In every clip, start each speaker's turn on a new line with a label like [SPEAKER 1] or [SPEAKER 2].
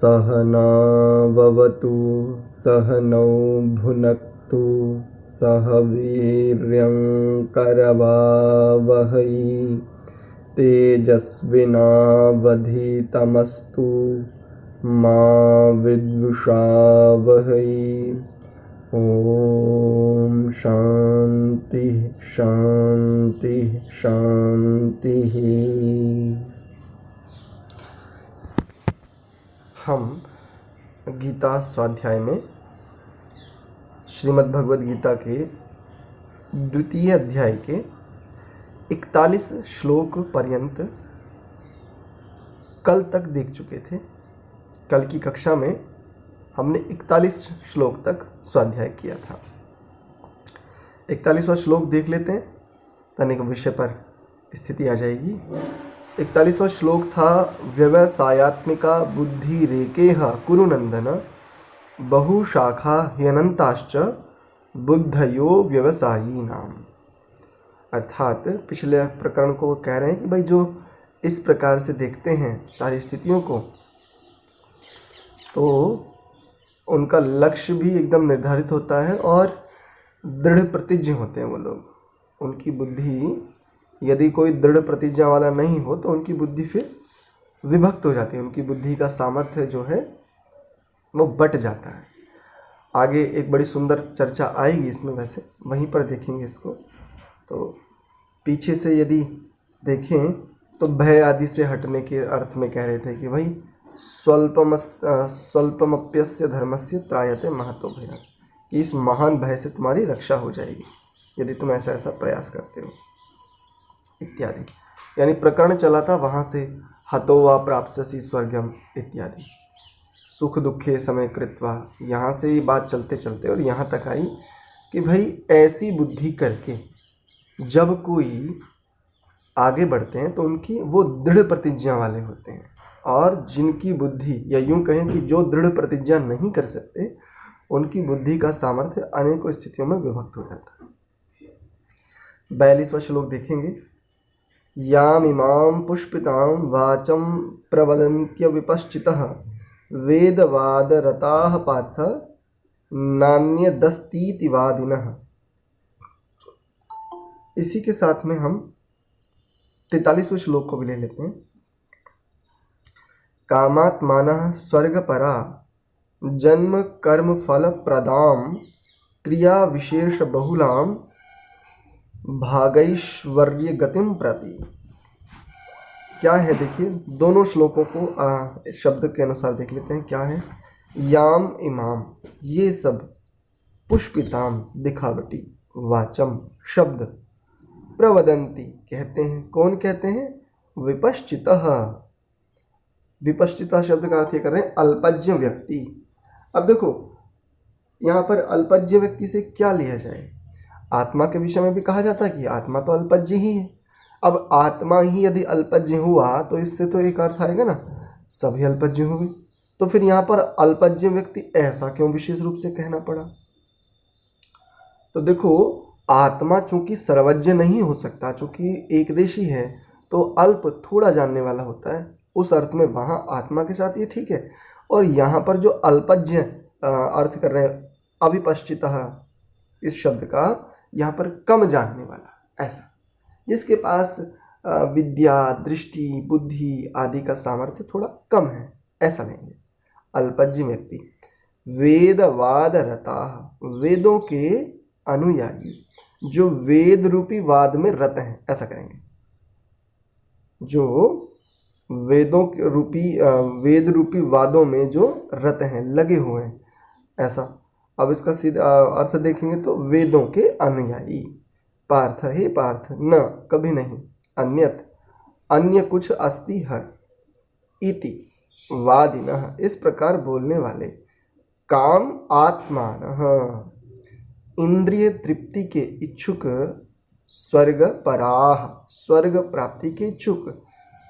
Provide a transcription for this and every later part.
[SPEAKER 1] सहनाववतु सहनौ भुनक्तु सह वीर्यं करवावहै तेजस्विनावधीतमस्तु मा विद्विषावहै। ओम शांति शांति शांति। हम गीता स्वाध्याय में श्रीमद् भगवद गीता के द्वितीय अध्याय के 41 श्लोक पर्यंत कल तक देख चुके थे। कल की कक्षा में हमने 41 श्लोक तक स्वाध्याय किया था। 41वां श्लोक देख लेते हैं, तनिक विषय पर स्थिति आ जाएगी। 41वां श्लोक था व्यवसायात्मिका बुद्धि रेकेह कुरुनंदन बहुशाखा ह्यनंताश्च बुद्धयो व्यवसायी नाम। अर्थात पिछले प्रकरण को वो कह रहे हैं कि भाई जो इस प्रकार से देखते हैं सारी स्थितियों को, तो उनका लक्ष्य भी एकदम निर्धारित होता है और दृढ़ प्रतिज्ञ होते हैं वो लोग। उनकी बुद्धि यदि कोई दृढ़ प्रतिज्ञा वाला नहीं हो तो उनकी बुद्धि फिर विभक्त हो जाती है, उनकी बुद्धि का सामर्थ्य जो है वो बट जाता है। आगे एक बड़ी सुंदर चर्चा आएगी इसमें, वैसे वहीं पर देखेंगे इसको। तो पीछे से यदि देखें तो भय आदि से हटने के अर्थ में कह रहे थे कि भाई स्वल्पमप्यस्य धर्मस्य त्रायते महतो भयात्, कि इस महान भय से तुम्हारी रक्षा हो जाएगी यदि तुम ऐसा ऐसा प्रयास करते हो इत्यादि। यानी प्रकरण चला था वहाँ से हतो वा प्राप्स्यसि स्वर्गम इत्यादि, सुख दुखे समय कृत्वा, यहाँ से ही बात चलते चलते और यहाँ तक आई कि भाई ऐसी बुद्धि करके जब कोई आगे बढ़ते हैं तो उनकी वो दृढ़ प्रतिज्ञा वाले होते हैं, और जिनकी बुद्धि, या यूँ कहें कि जो दृढ़ प्रतिज्ञा नहीं कर सकते, उनकी बुद्धि का सामर्थ्य अनेकों स्थितियों में विभक्त हो जाता है। 42वां श्लोक देखेंगे। याम इमाम पुष्पितां वाचम प्रवदन्त्य विपश्चितः वेदवाद रताः पार्थ नान्यदस्तीति वादिनः। इसी के साथ में हम 43वें श्लोक को भी ले लेते हैं। कामात्मानः स्वर्गपरा जन्म कर्म फल प्रदाम क्रिया विशेष बहुलाम भागैश्वर्य गतिम प्रति। क्या है देखिए, दोनों श्लोकों को शब्द के अनुसार देख लेते हैं। क्या है? याम इमाम, ये सब, पुष्पिताम दिखावटी, वाचम शब्द, प्रवदंती कहते हैं। कौन कहते हैं? विपश्चितः। विपश्चिता शब्द का अर्थ ये कर रहे हैं अल्पज्ञ व्यक्ति। अब देखो यहाँ पर अल्पज्ञ व्यक्ति से क्या लिया जाए? आत्मा के विषय में भी कहा जाता है कि आत्मा तो अल्पज्ञ ही है। अब आत्मा ही यदि अल्पज्ञ हुआ तो इससे तो एक अर्थ आएगा ना, सभी अल्पज्ञ हुए। तो फिर यहाँ पर अल्पज्ञ व्यक्ति ऐसा क्यों विशेष रूप से कहना पड़ा? तो देखो, आत्मा चूंकि सर्वज्ञ नहीं हो सकता, चूंकि एकदेशी है, तो अल्प थोड़ा जानने वाला होता है, उस अर्थ में वहाँ आत्मा के साथ ये ठीक है। और यहाँ पर जो अल्पज्ञ अर्थ कर रहे हैं अविपश्चितः, इस शब्द का यहाँ पर कम जानने वाला, ऐसा जिसके पास विद्या, दृष्टि, बुद्धि आदि का सामर्थ्य थोड़ा कम है, ऐसा लेंगे अल्पज्ञ व्यक्ति। वेदवाद रता, वेदों के अनुयायी, जो वेद रूपी वाद में रत हैं, ऐसा करेंगे। जो वेदों के रूपी वेद रूपी वादों में जो रत हैं, लगे हुए हैं, ऐसा। अब इसका सीधा अर्थ देखेंगे तो वेदों के अनुयायी। पार्थ, हे पार्थ, न कभी नहीं, अन्यत अन्य कुछ अस्ति है, इति वादिनः, इस प्रकार बोलने वाले। काम आत्मानः, इंद्रिय तृप्ति के इच्छुक, स्वर्ग पराह, स्वर्ग प्राप्ति के इच्छुक,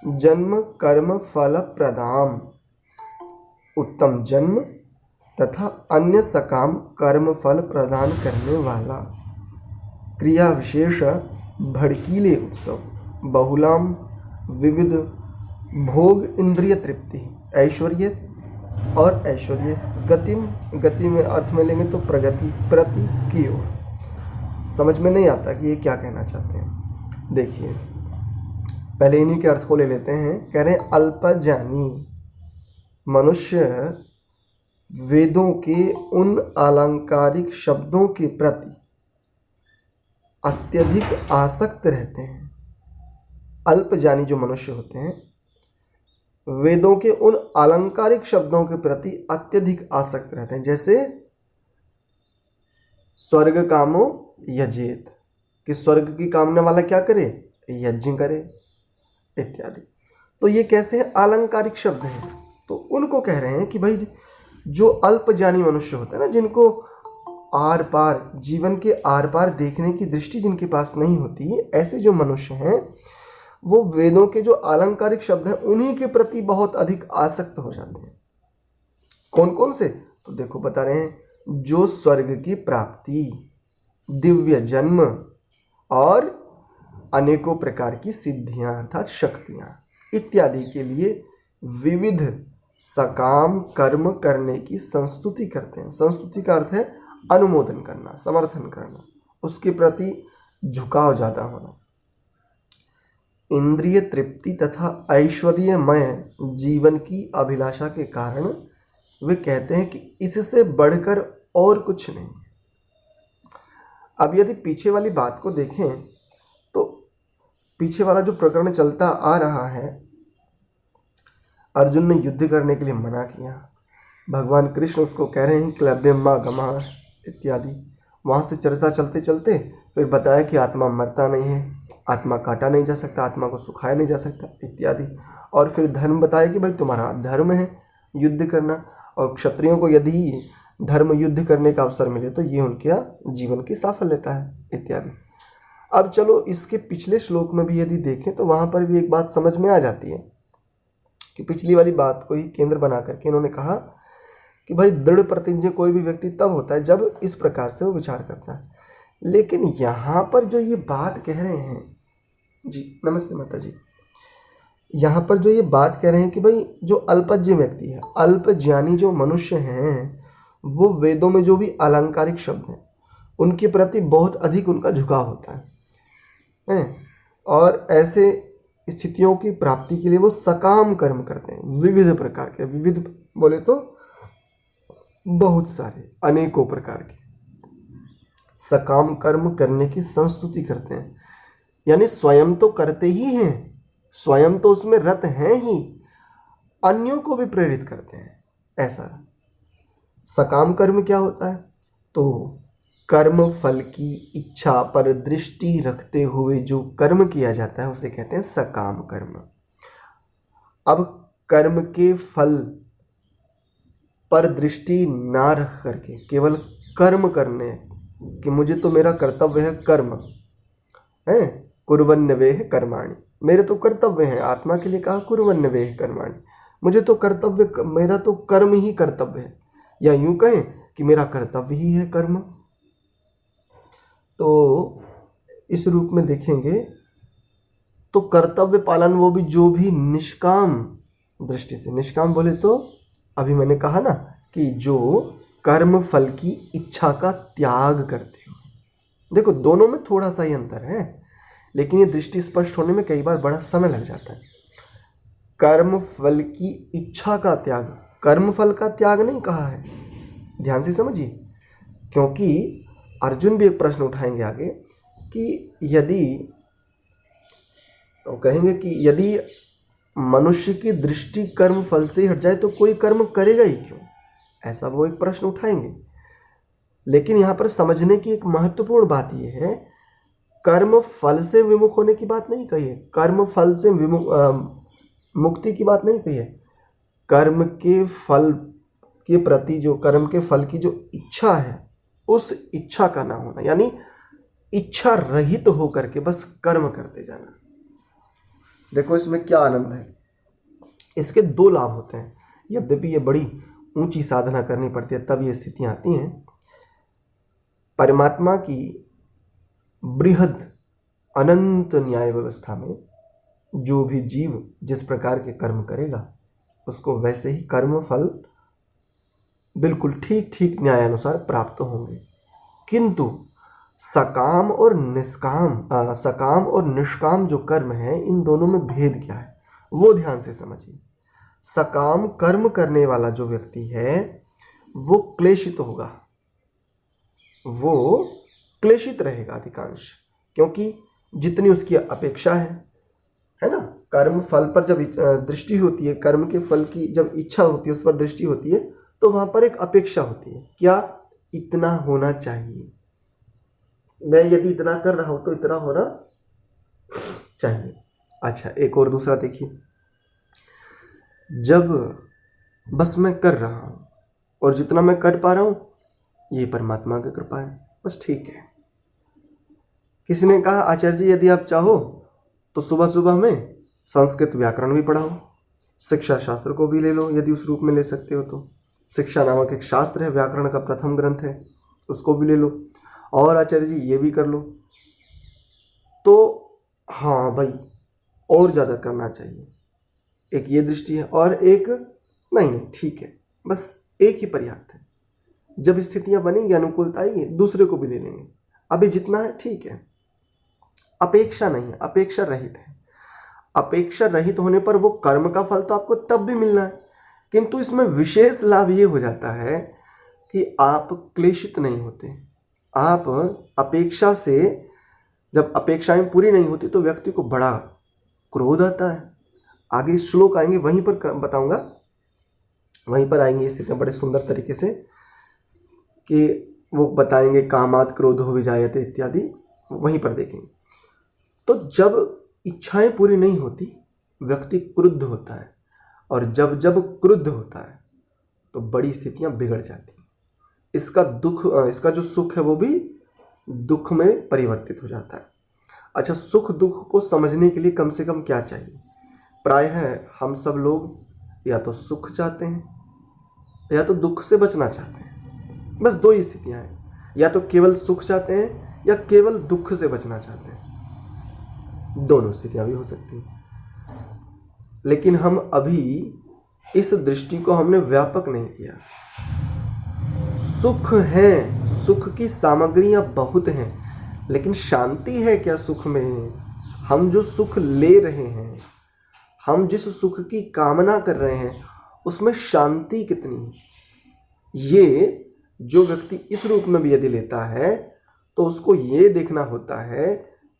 [SPEAKER 1] जन्म कर्म फल प्रदाम, उत्तम जन्म तथा अन्य सकाम कर्म फल प्रदान करने वाला, क्रिया विशेष भड़कीले उत्सव, बहुलाम विविध भोग इंद्रिय तृप्ति, ऐश्वर्य और ऐश्वर्य। गतिम, गति में अर्थ में लेंगे तो प्रगति, प्रति की ओर। समझ में नहीं आता कि ये क्या कहना चाहते हैं। देखिए पहले इन्हीं के अर्थ को ले लेते हैं। कह रहे हैं अल्पज्ञानी मनुष्य वेदों के उन अलंकारिक शब्दों के प्रति अत्यधिक आसक्त रहते हैं। अल्पज्ञानी जो मनुष्य होते हैं वेदों के उन अलंकारिक शब्दों के प्रति अत्यधिक आसक्त रहते हैं। जैसे स्वर्ग कामो यजेत, कि स्वर्ग की कामना वाला क्या करे, यज्ञ करे इत्यादि। तो ये कैसे हैं, अलंकारिक शब्द हैं। तो उनको कह रहे हैं कि भाई जो अल्पज्ञानी मनुष्य होते हैं ना, जिनको आर पार, जीवन के आर पार देखने की दृष्टि जिनके पास नहीं होती, ऐसे जो मनुष्य हैं वो वेदों के जो अलंकारिक शब्द हैं उन्हीं के प्रति बहुत अधिक आसक्त हो जाते हैं। कौन कौन से, तो देखो बता रहे हैं, जो स्वर्ग की प्राप्ति, दिव्य जन्म और अनेकों प्रकार की सिद्धियां अर्थात शक्तियां इत्यादि के लिए विविध सकाम कर्म करने की संस्तुति करते हैं। संस्तुति का अर्थ है अनुमोदन करना, समर्थन करना, उसके प्रति झुकाव ज़्यादा होना। इंद्रिय तृप्ति तथा ऐश्वर्यमय जीवन की अभिलाषा के कारण वे कहते हैं कि इससे बढ़कर और कुछ नहीं। अब यदि पीछे वाली बात को देखें तो पीछे वाला जो प्रकरण चलता आ रहा है, अर्जुन ने युद्ध करने के लिए मना किया, भगवान कृष्ण उसको कह रहे हैं क्लब्यम्मा गमा इत्यादि। वहाँ से चर्चा चलते चलते फिर बताया कि आत्मा मरता नहीं है, आत्मा काटा नहीं जा सकता, आत्मा को सुखाया नहीं जा सकता इत्यादि। और फिर धर्म बताया कि भाई तुम्हारा धर्म है युद्ध करना, और क्षत्रियों को यदि धर्म युद्ध करने का अवसर मिले तो ये उनके जीवन की साफल्यता है इत्यादि। अब चलो इसके पिछले श्लोक में भी यदि देखें तो वहाँ पर भी एक बात समझ में आ जाती है कि पिछली वाली बात को ही केंद्र बना करके इन्होंने कहा कि भाई दृढ़ प्रतिज्ञ कोई भी व्यक्ति तब होता है जब इस प्रकार से वो विचार करता है। लेकिन यहाँ पर जो ये बात कह रहे हैं, जी नमस्ते माता जी, यहाँ पर जो ये बात कह रहे हैं कि भाई जो अल्पज्ञ व्यक्ति है, अल्पज्ञानी जो मनुष्य हैं, वो वेदों में जो भी अलंकारिक शब्द हैं उनके प्रति बहुत अधिक उनका झुकाव होता है, और ऐसे स्थितियों की प्राप्ति के लिए वो सकाम कर्म करते हैं, विविध प्रकार के, विविध बोले तो बहुत सारे, अनेकों प्रकार के सकाम कर्म करने की संस्तुति करते हैं। यानी स्वयं तो करते ही हैं, स्वयं तो उसमें रत हैं ही, अन्यों को भी प्रेरित करते हैं। ऐसा सकाम कर्म क्या होता है, तो कर्म फल की इच्छा पर दृष्टि रखते हुए जो कर्म किया जाता है उसे कहते हैं सकाम कर्म। अब कर्म के फल पर दृष्टि ना रख करके केवल कर्म करने कि मुझे तो मेरा कर्तव्य है कर्म है, कुर्वन्नवेह कर्माणि, मेरे तो कर्तव्य हैं, आत्मा के लिए कहा कुर्वन्नवेह कर्माणि, मुझे तो कर्तव्य, मेरा तो कर्म ही कर्तव्य है, या यूं कहें कि मेरा कर्तव्य ही है कर्म। तो इस रूप में देखेंगे तो कर्तव्य पालन वो भी जो भी निष्काम दृष्टि से, निष्काम बोले तो अभी मैंने कहा ना कि जो कर्म फल की इच्छा का त्याग करते हो। देखो दोनों में थोड़ा सा ही अंतर है, लेकिन ये दृष्टि स्पष्ट होने में कई बार बड़ा समय लग जाता है। कर्म फल की इच्छा का त्याग, कर्म फल का त्याग नहीं कहा है, ध्यान से समझिए, क्योंकि अर्जुन भी एक प्रश्न उठाएंगे आगे कि यदि, तो कहेंगे कि यदि मनुष्य की दृष्टि कर्म फल से हट जाए तो कोई कर्म करेगा ही क्यों, ऐसा वो एक प्रश्न उठाएंगे। लेकिन यहाँ पर समझने की एक महत्वपूर्ण बात यह है, कर्म फल से विमुख होने की बात नहीं कही है, कर्म फल से मुक्ति की बात नहीं कही है, कर्म के फल के प्रति जो कर्म के फल की जो इच्छा है उस इच्छा का ना होना, यानी इच्छा रहित होकर के बस कर्म करते जाना। देखो इसमें क्या आनंद है, इसके दो लाभ होते हैं। यद्यपि ये बड़ी ऊंची साधना करनी पड़ती है तब ये स्थितियां आती हैं। परमात्मा की बृहद अनंत न्याय व्यवस्था में जो भी जीव जिस प्रकार के कर्म करेगा उसको वैसे ही कर्म फल बिल्कुल ठीक ठीक न्यायानुसार प्राप्त होंगे। किंतु सकाम और निष्काम जो कर्म है, इन दोनों में भेद क्या है वो ध्यान से समझिए। सकाम कर्म करने वाला जो व्यक्ति है वो क्लेशित होगा, वो क्लेशित रहेगा अधिकांश, क्योंकि जितनी उसकी अपेक्षा है ना। कर्म फल पर जब दृष्टि होती है, कर्म के फल की जब इच्छा होती है, उस पर दृष्टि होती है, तो वहां पर एक अपेक्षा होती है, क्या इतना होना चाहिए, मैं यदि इतना कर रहा हूं तो इतना होना चाहिए। अच्छा, एक और दूसरा देखिए, जब बस मैं कर रहा हूं और जितना मैं कर पा रहा हूं ये परमात्मा की कृपा है, बस ठीक है। किसी ने कहा आचार्य जी यदि आप चाहो तो सुबह सुबह में संस्कृत व्याकरण भी पढ़ाओ, शिक्षा शास्त्र को भी ले लो यदि उस रूप में ले सकते हो तो। शिक्षा नामक एक शास्त्र है, व्याकरण का प्रथम ग्रंथ है, उसको भी ले लो, और आचार्य जी ये भी कर लो। तो हाँ भाई, और ज़्यादा करना चाहिए, एक ये दृष्टि है। और एक नहीं ठीक है, बस एक ही पर्याप्त है। जब स्थितियां बनेंगी, अनुकूलता आएगी, दूसरे को भी ले लेंगे, अभी जितना है ठीक है। अपेक्षा नहीं है, अपेक्षा रहित है। अपेक्षा रहित होने पर वो कर्म का फल तो आपको तब भी मिलना है, किंतु इसमें विशेष लाभ ये हो जाता है कि आप क्लेशित नहीं होते। आप अपेक्षा से, जब अपेक्षाएं पूरी नहीं होती तो व्यक्ति को बड़ा क्रोध आता है। आगे श्लोक आएंगे, वहीं पर बताऊंगा, वहीं पर आएंगे स्थितियां बड़े सुंदर तरीके से, कि वो बताएंगे कामात क्रोधो विजायते इत्यादि, वहीं पर देखेंगे। तो जब इच्छाएं पूरी नहीं होती व्यक्ति क्रुद्ध होता है, और जब जब क्रुद्ध होता है तो बड़ी स्थितियां बिगड़ जाती हैं। इसका जो सुख है वो भी दुख में परिवर्तित हो जाता है। अच्छा, सुख दुख को समझने के लिए कम से कम क्या चाहिए? प्रायः हम सब लोग या तो सुख चाहते हैं या तो दुख से बचना चाहते हैं। बस दो ही स्थितियां हैं, या तो केवल सुख चाहते हैं या केवल दुख से बचना चाहते हैं। दोनों स्थितियां भी हो सकती हैं, लेकिन हम अभी इस दृष्टि को हमने व्यापक नहीं किया। सुख है, सुख की सामग्रियां बहुत हैं, लेकिन शांति है क्या सुख में? हम जो सुख ले रहे हैं, हम जिस सुख की कामना कर रहे हैं, उसमें शांति कितनी है? ये जो व्यक्ति इस रूप में भी यदि लेता है तो उसको ये देखना होता है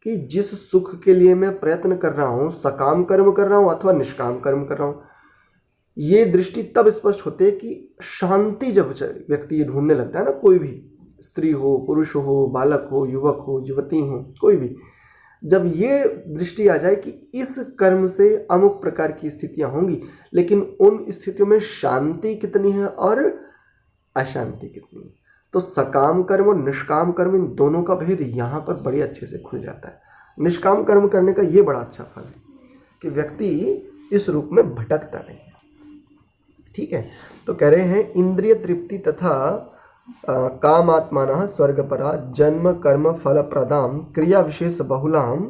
[SPEAKER 1] कि जिस सुख के लिए मैं प्रयत्न कर रहा हूँ, सकाम कर्म कर रहा हूँ अथवा निष्काम कर्म कर रहा हूँ, ये दृष्टि तब स्पष्ट होती है कि शांति जब व्यक्ति ये ढूंढने लगता है ना, कोई भी स्त्री हो, पुरुष हो, बालक हो, युवक हो, युवती हो, कोई भी, जब ये दृष्टि आ जाए कि इस कर्म से अमुक प्रकार की स्थितियां होंगी, लेकिन उन स्थितियों में शांति कितनी है और अशांति कितनी है, तो सकाम कर्म और निष्काम कर्म, इन दोनों का भेद यहाँ पर बड़े अच्छे से खुल जाता है। निष्काम कर्म करने का ये बड़ा अच्छा फल है कि व्यक्ति इस रूप में भटकता नहीं है। ठीक है, तो कह रहे हैं इंद्रिय तृप्ति तथा कामात्मानः स्वर्गपरा जन्म कर्म फल प्रदाम क्रिया विशेष बहुलाम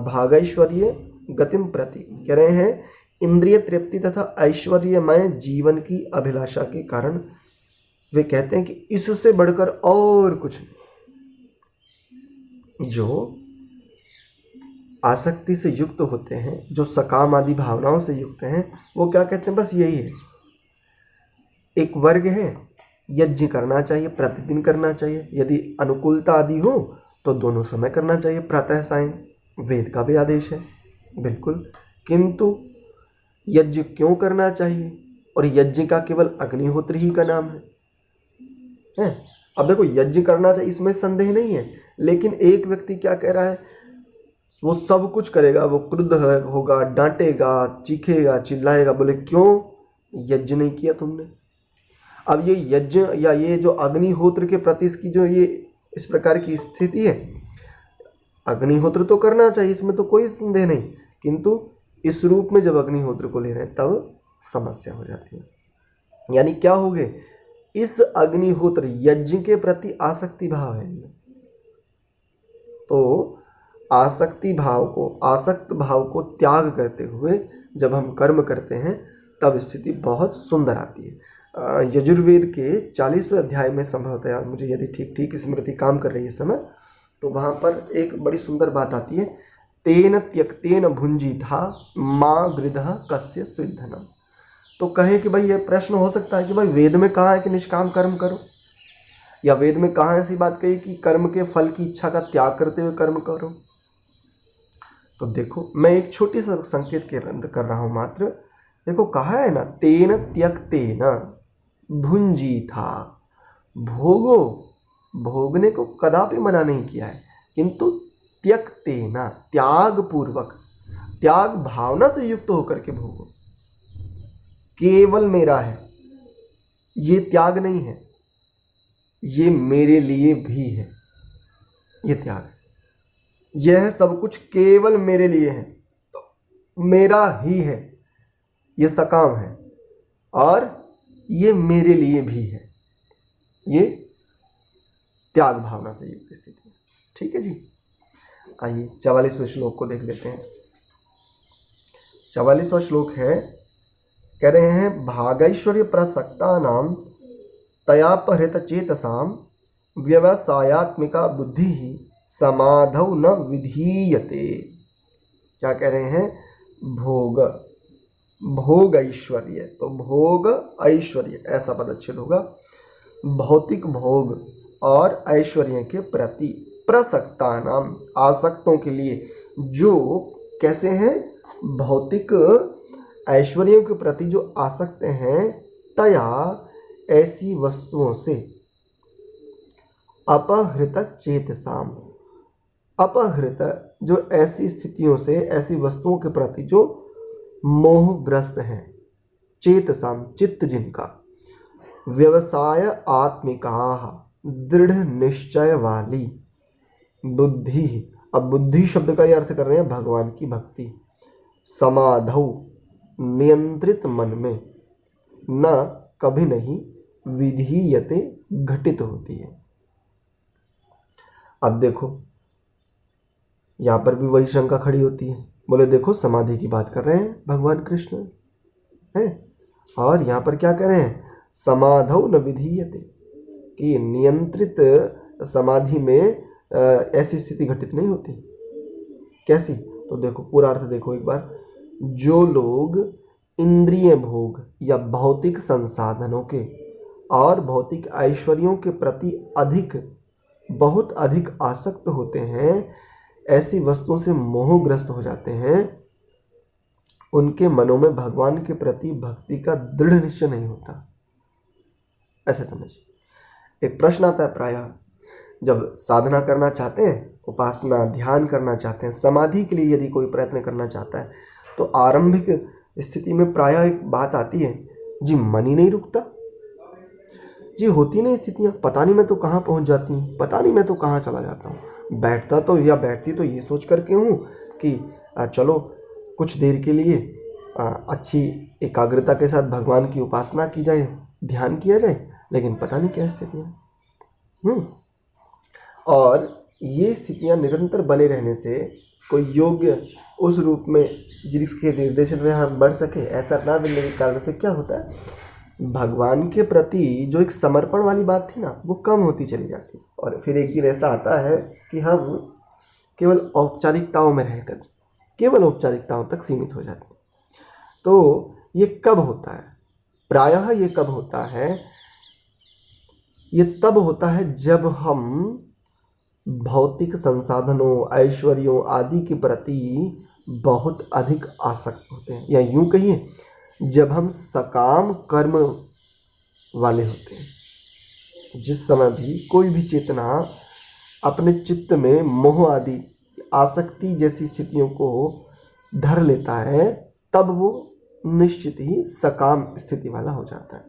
[SPEAKER 1] भागैश्वर्य गतिम प्रति। कह रहे हैं इंद्रिय तृप्ति तथा ऐश्वर्यमय जीवन की अभिलाषा के कारण वे कहते हैं कि इससे बढ़कर और कुछ नहीं। जो आसक्ति से युक्त होते हैं, जो सकाम आदि भावनाओं से युक्त हैं, वो क्या कहते हैं? बस यही है, एक वर्ग है, यज्ञ करना चाहिए, प्रतिदिन करना चाहिए, यदि अनुकूलता आदि हो तो दोनों समय करना चाहिए, प्रातः सायं, वेद का भी आदेश है बिल्कुल। किंतु यज्ञ क्यों करना चाहिए? और यज्ञ का केवल अग्निहोत्र ही का नाम है? अब देखो, यज्ञ करना चाहिए इसमें संदेह नहीं है, लेकिन एक व्यक्ति क्या कह रहा है, वो सब कुछ करेगा, वो क्रुद्ध होगा, डांटेगा, चीखेगा, चिल्लाएगा, बोले क्यों यज्ञ नहीं किया तुमने? अब ये यज्ञ या ये जो अग्निहोत्र के प्रति इसकी जो ये इस प्रकार की स्थिति है, अग्निहोत्र तो करना चाहिए, इसमें तो कोई संदेह नहीं, किंतु इस रूप में जब अग्निहोत्र को ले रहे हैं तब समस्या हो जाती है। यानी क्या हो गए, इस अग्निहोत्र यज्ञ के प्रति आसक्ति भाव है, तो आसक्ति भाव को, आसक्त भाव को त्याग करते हुए जब हम कर्म करते हैं तब स्थिति बहुत सुंदर आती है। यजुर्वेद के 40वें अध्याय में संभवतः, मुझे यदि ठीक ठीक स्मृति काम कर रही है इस समय, तो वहाँ पर एक बड़ी सुंदर बात आती है, तेन त्यक्तेन भुंजीथा माँ गृधः कस्य स्विद्धनम। तो कहे कि भाई ये प्रश्न हो सकता है कि भाई वेद में कहाँ है कि निष्काम कर्म करो, या वेद में कहाँ ऐसी बात कही कि कर्म के फल की इच्छा का त्याग करते हुए कर्म करो। तो देखो मैं एक छोटी सा संकेत कर रहा हूँ मात्र। देखो कहा है ना, तेन त्यक्तेन भुंजीथा, भोगो, भोगने को कदापि मना नहीं किया है, किंतु त्यक्तेन, त्याग पूर्वक, त्याग भावना से युक्त होकर के भोगो। केवल मेरा है ये त्याग नहीं है, ये मेरे लिए भी है, ये त्याग है। यह सब कुछ केवल मेरे लिए है, तो मेरा ही है, ये सकाम है, और ये मेरे लिए भी है, ये त्याग भावना से युक्त स्थिति है। ठीक है जी। आइए 44वें श्लोक को देख लेते हैं। 44वां श्लोक है, कह रहे हैं, भागैश्वर्य प्रसक्ता नाम तयापहृत चेतसाम व्यवसायात्मिका बुद्धि ही समाधौ न विधीयते। क्या कह रहे हैं? भोग, भोग ऐश्वर्य, तो भोग ऐश्वर्य ऐसा पदच्छेद होगा। भौतिक भोग और ऐश्वर्य के प्रति प्रसक्ता नाम, आसक्तों के लिए, जो कैसे हैं? भौतिक ऐश्वर्यों के प्रति जो आसक्त हैं, तया ऐसी वस्तुओं से, अपहृत चेतसाम, अपहृत जो ऐसी स्थितियों से, ऐसी वस्तुओं के प्रति जो मोहग्रस्त हैं, चेतसाम चित्त जिनका, व्यवसाय आत्मिका दृढ़ निश्चय वाली बुद्धि। अब बुद्धि शब्द का ये अर्थ कर रहे हैं भगवान की भक्ति। समाधौ नियंत्रित मन में, न कभी नहीं, विधीयते घटित होती है। अब देखो यहाँ पर भी वही शंका खड़ी होती है। बोले देखो समाधि की बात कर रहे हैं भगवान कृष्ण है, और यहाँ पर क्या कह रहे हैं? समाधौ न विधीयते, कि नियंत्रित समाधि में ऐसी स्थिति घटित नहीं होती। कैसी? तो देखो पूरा अर्थ देखो एक बार। जो लोग इंद्रिय भोग या भौतिक संसाधनों के और भौतिक ऐश्वर्यों के प्रति अधिक, बहुत अधिक आसक्त होते हैं, ऐसी वस्तुओं से मोहग्रस्त हो जाते हैं, उनके मनों में भगवान के प्रति भक्ति का दृढ़ निश्चय नहीं होता। ऐसे समझिए। एक प्रश्न आता है प्रायः, जब साधना करना चाहते हैं, उपासना ध्यान करना चाहते हैं, समाधि के लिए यदि कोई प्रयत्न करना चाहता है, तो आरंभिक स्थिति में प्रायः एक बात आती है, जी मन ही नहीं रुकता जी, होती नहीं स्थितियाँ, पता नहीं मैं तो कहाँ पहुँच जाती हूँ, पता नहीं मैं तो कहाँ चला जाता हूँ। बैठता तो या बैठती तो ये सोच करके हूँ कि चलो कुछ देर के लिए अच्छी एकाग्रता के साथ भगवान की उपासना की जाए, ध्यान किया जाए, लेकिन पता नहीं क्या स्थितियाँ। और ये स्थितियाँ निरंतर बने रहने से कोई योग्य उस रूप में जिसके निर्देशन में हम बढ़ सके, ऐसा ना मिलने के कारण से क्या होता है? भगवान के प्रति जो एक समर्पण वाली बात थी ना, वो कम होती चली जाती, और फिर एक दिन ऐसा आता है कि हम केवल औपचारिकताओं में रहकर केवल औपचारिकताओं तक सीमित हो जाते हैं। तो ये कब होता है? प्रायः ये कब होता है? ये तब होता है जब हम भौतिक संसाधनों, ऐश्वर्यों आदि के प्रति बहुत अधिक आसक्त होते हैं, या यूं कहिए जब हम सकाम कर्म वाले होते हैं। जिस समय भी कोई भी चेतना अपने चित्त में मोह आदि आसक्ति जैसी स्थितियों को धर लेता है, तब वो निश्चित ही सकाम स्थिति वाला हो जाता है।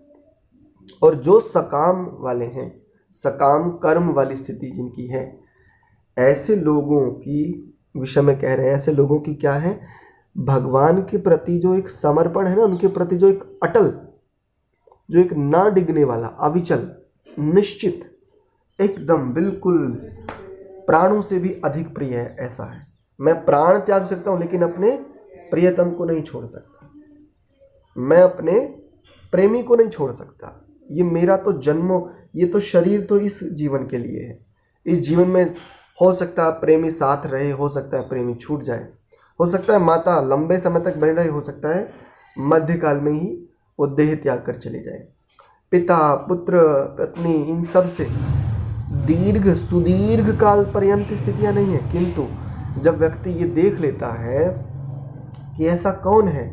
[SPEAKER 1] और जो सकाम वाले हैं, सकाम कर्म वाली स्थिति जिनकी है, ऐसे लोगों की विषय में कह रहे हैं, ऐसे लोगों की क्या है? भगवान के प्रति जो एक समर्पण है ना, उनके प्रति जो एक अटल, जो एक ना डिगने वाला, अविचल, निश्चित, एकदम बिल्कुल प्राणों से भी अधिक प्रिय है, ऐसा है। मैं प्राण त्याग सकता हूँ लेकिन अपने प्रियतम को नहीं छोड़ सकता। मैं अपने प्रेमी को नहीं छोड़ सकता। ये मेरा तो जन्म, ये तो शरीर तो इस जीवन के लिए है। इस जीवन में हो सकता है प्रेमी साथ रहे, हो सकता है प्रेमी छूट जाए, हो सकता है माता लंबे समय तक बने रहे, हो सकता है मध्यकाल में ही वो देह त्याग कर चले जाए। पिता, पुत्र, पत्नी, इन सब से सुदीर्घ काल पर्यंत स्थितियां नहीं है, किंतु जब व्यक्ति ये देख लेता है कि ऐसा कौन है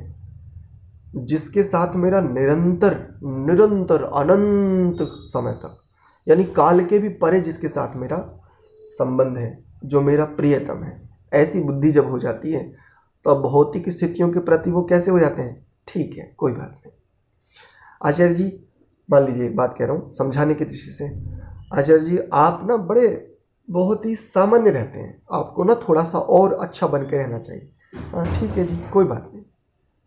[SPEAKER 1] जिसके साथ मेरा निरंतर निरंतर अनंत समय तक, यानी काल के भी परे जिसके साथ मेरा संबंध है, जो मेरा प्रियतम है, ऐसी बुद्धि जब हो जाती है तो अब भौतिक स्थितियों के प्रति वो कैसे हो जाते हैं, ठीक है कोई बात नहीं। आचार्य जी, मान लीजिए एक बात कह रहा हूँ समझाने की दृष्टि से, आचार्य जी आप ना बड़े बहुत ही सामान्य रहते हैं, आपको ना थोड़ा सा और अच्छा बन के रहना चाहिए। हाँ ठीक है जी, कोई बात नहीं,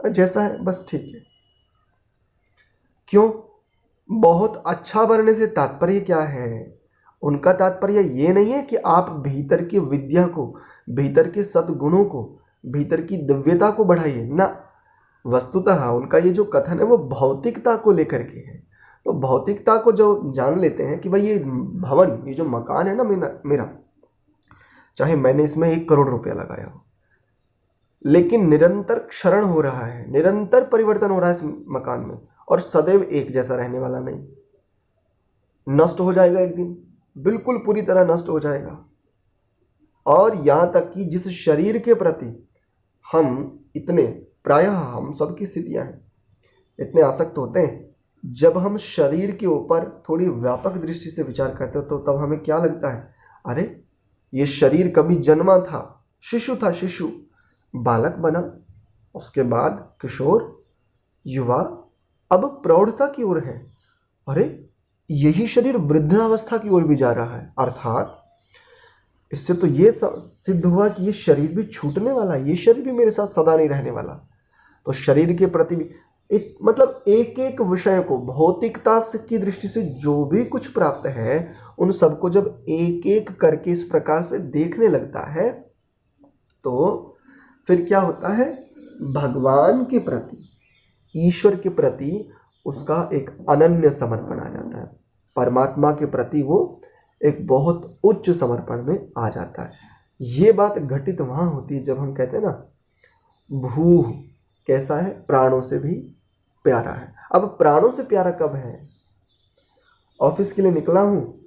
[SPEAKER 1] जैसा है बस ठीक है। क्यों? बहुत अच्छा बनने से तात्पर्य क्या है? उनका तात्पर्य ये नहीं है कि आप भीतर की विद्या को, भीतर के सद्गुणों को, भीतर की दिव्यता को बढ़ाइए ना। वस्तुतः उनका ये जो कथन है वो भौतिकता को लेकर के है। तो भौतिकता को जो जान लेते हैं कि भाई ये भवन, ये जो मकान है ना मेरा, चाहे मैंने इसमें 1 करोड़ रुपया लगाया हो, लेकिन निरंतर क्षरण हो रहा है, निरंतर परिवर्तन हो रहा है इस मकान में, और सदैव एक जैसा रहने वाला नहीं, नष्ट हो जाएगा एक दिन, बिल्कुल पूरी तरह नष्ट हो जाएगा। और यहाँ तक कि जिस शरीर के प्रति हम इतने, प्रायः हम सबकी स्थितियाँ हैं, इतने आसक्त होते हैं, जब हम शरीर के ऊपर थोड़ी व्यापक दृष्टि से विचार करते हो तो तब हमें क्या लगता है, अरे ये शरीर कभी जन्मा था, शिशु था, शिशु बालक बना, उसके बाद किशोर, युवा, अब प्रौढ़ता की ओर है, अरे यही शरीर वृद्धावस्था की ओर भी जा रहा है। अर्थात इससे तो ये सिद्ध हुआ कि ये शरीर भी छूटने वाला है, ये शरीर भी मेरे साथ सदा नहीं रहने वाला। तो शरीर के प्रति भी मतलब एक एक विषय को भौतिकता की दृष्टि से जो भी कुछ प्राप्त है, उन सबको जब एक एक करके इस प्रकार से देखने लगता है तो फिर क्या होता है, भगवान के प्रति, ईश्वर के प्रति उसका एक अनन्य समर्पण आ जाता है, परमात्मा के प्रति वो एक बहुत उच्च समर्पण में आ जाता है। ये बात घटित वहाँ होती है जब हम कहते हैं ना, भूह कैसा है, प्राणों से भी प्यारा है। अब प्राणों से प्यारा कब है? ऑफिस के लिए निकला हूँ,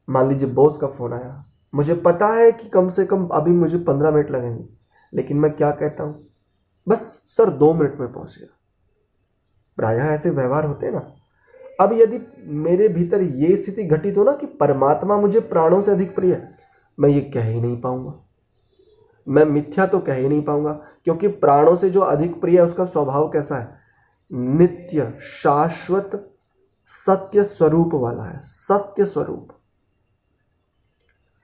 [SPEAKER 1] मान लीजिए बॉस का फोन आया, मुझे पता है कि कम से कम अभी मुझे 15 मिनट लगेंगे, लेकिन मैं क्या कहता हूँ, बस सर 2 मिनट में पहुँच गया। प्रायः ऐसे व्यवहार होते हैं ना। अब यदि मेरे भीतर ये स्थिति घटित हो ना कि परमात्मा मुझे प्राणों से अधिक प्रिय है, मैं ये कह ही नहीं पाऊंगा, मैं मिथ्या तो कह ही नहीं पाऊंगा, क्योंकि प्राणों से जो अधिक प्रिय है उसका स्वभाव कैसा है, नित्य शाश्वत सत्य स्वरूप वाला है, सत्य स्वरूप,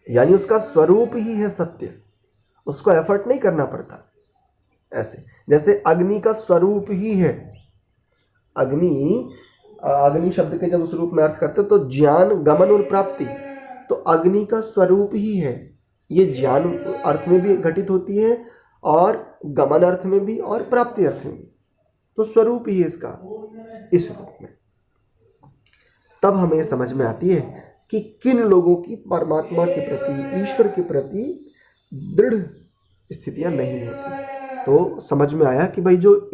[SPEAKER 1] यानी उसका स्वरूप ही है सत्य, उसको एफर्ट नहीं करना पड़ता। ऐसे जैसे अग्नि का स्वरूप ही है, अग्नि शब्द के जब उस रूप में अर्थ करते हो तो ज्ञान, गमन और प्राप्ति, तो अग्नि का स्वरूप ही है। ये ज्ञान अर्थ में भी घटित होती है और गमन अर्थ में भी और प्राप्ति अर्थ में भी, तो स्वरूप ही है इसका इस रूप में। तब हमें ये समझ में आती है कि किन लोगों की परमात्मा के प्रति, ईश्वर के प्रति दृढ़ स्थितियां नहीं होती। तो समझ में आया कि भाई जो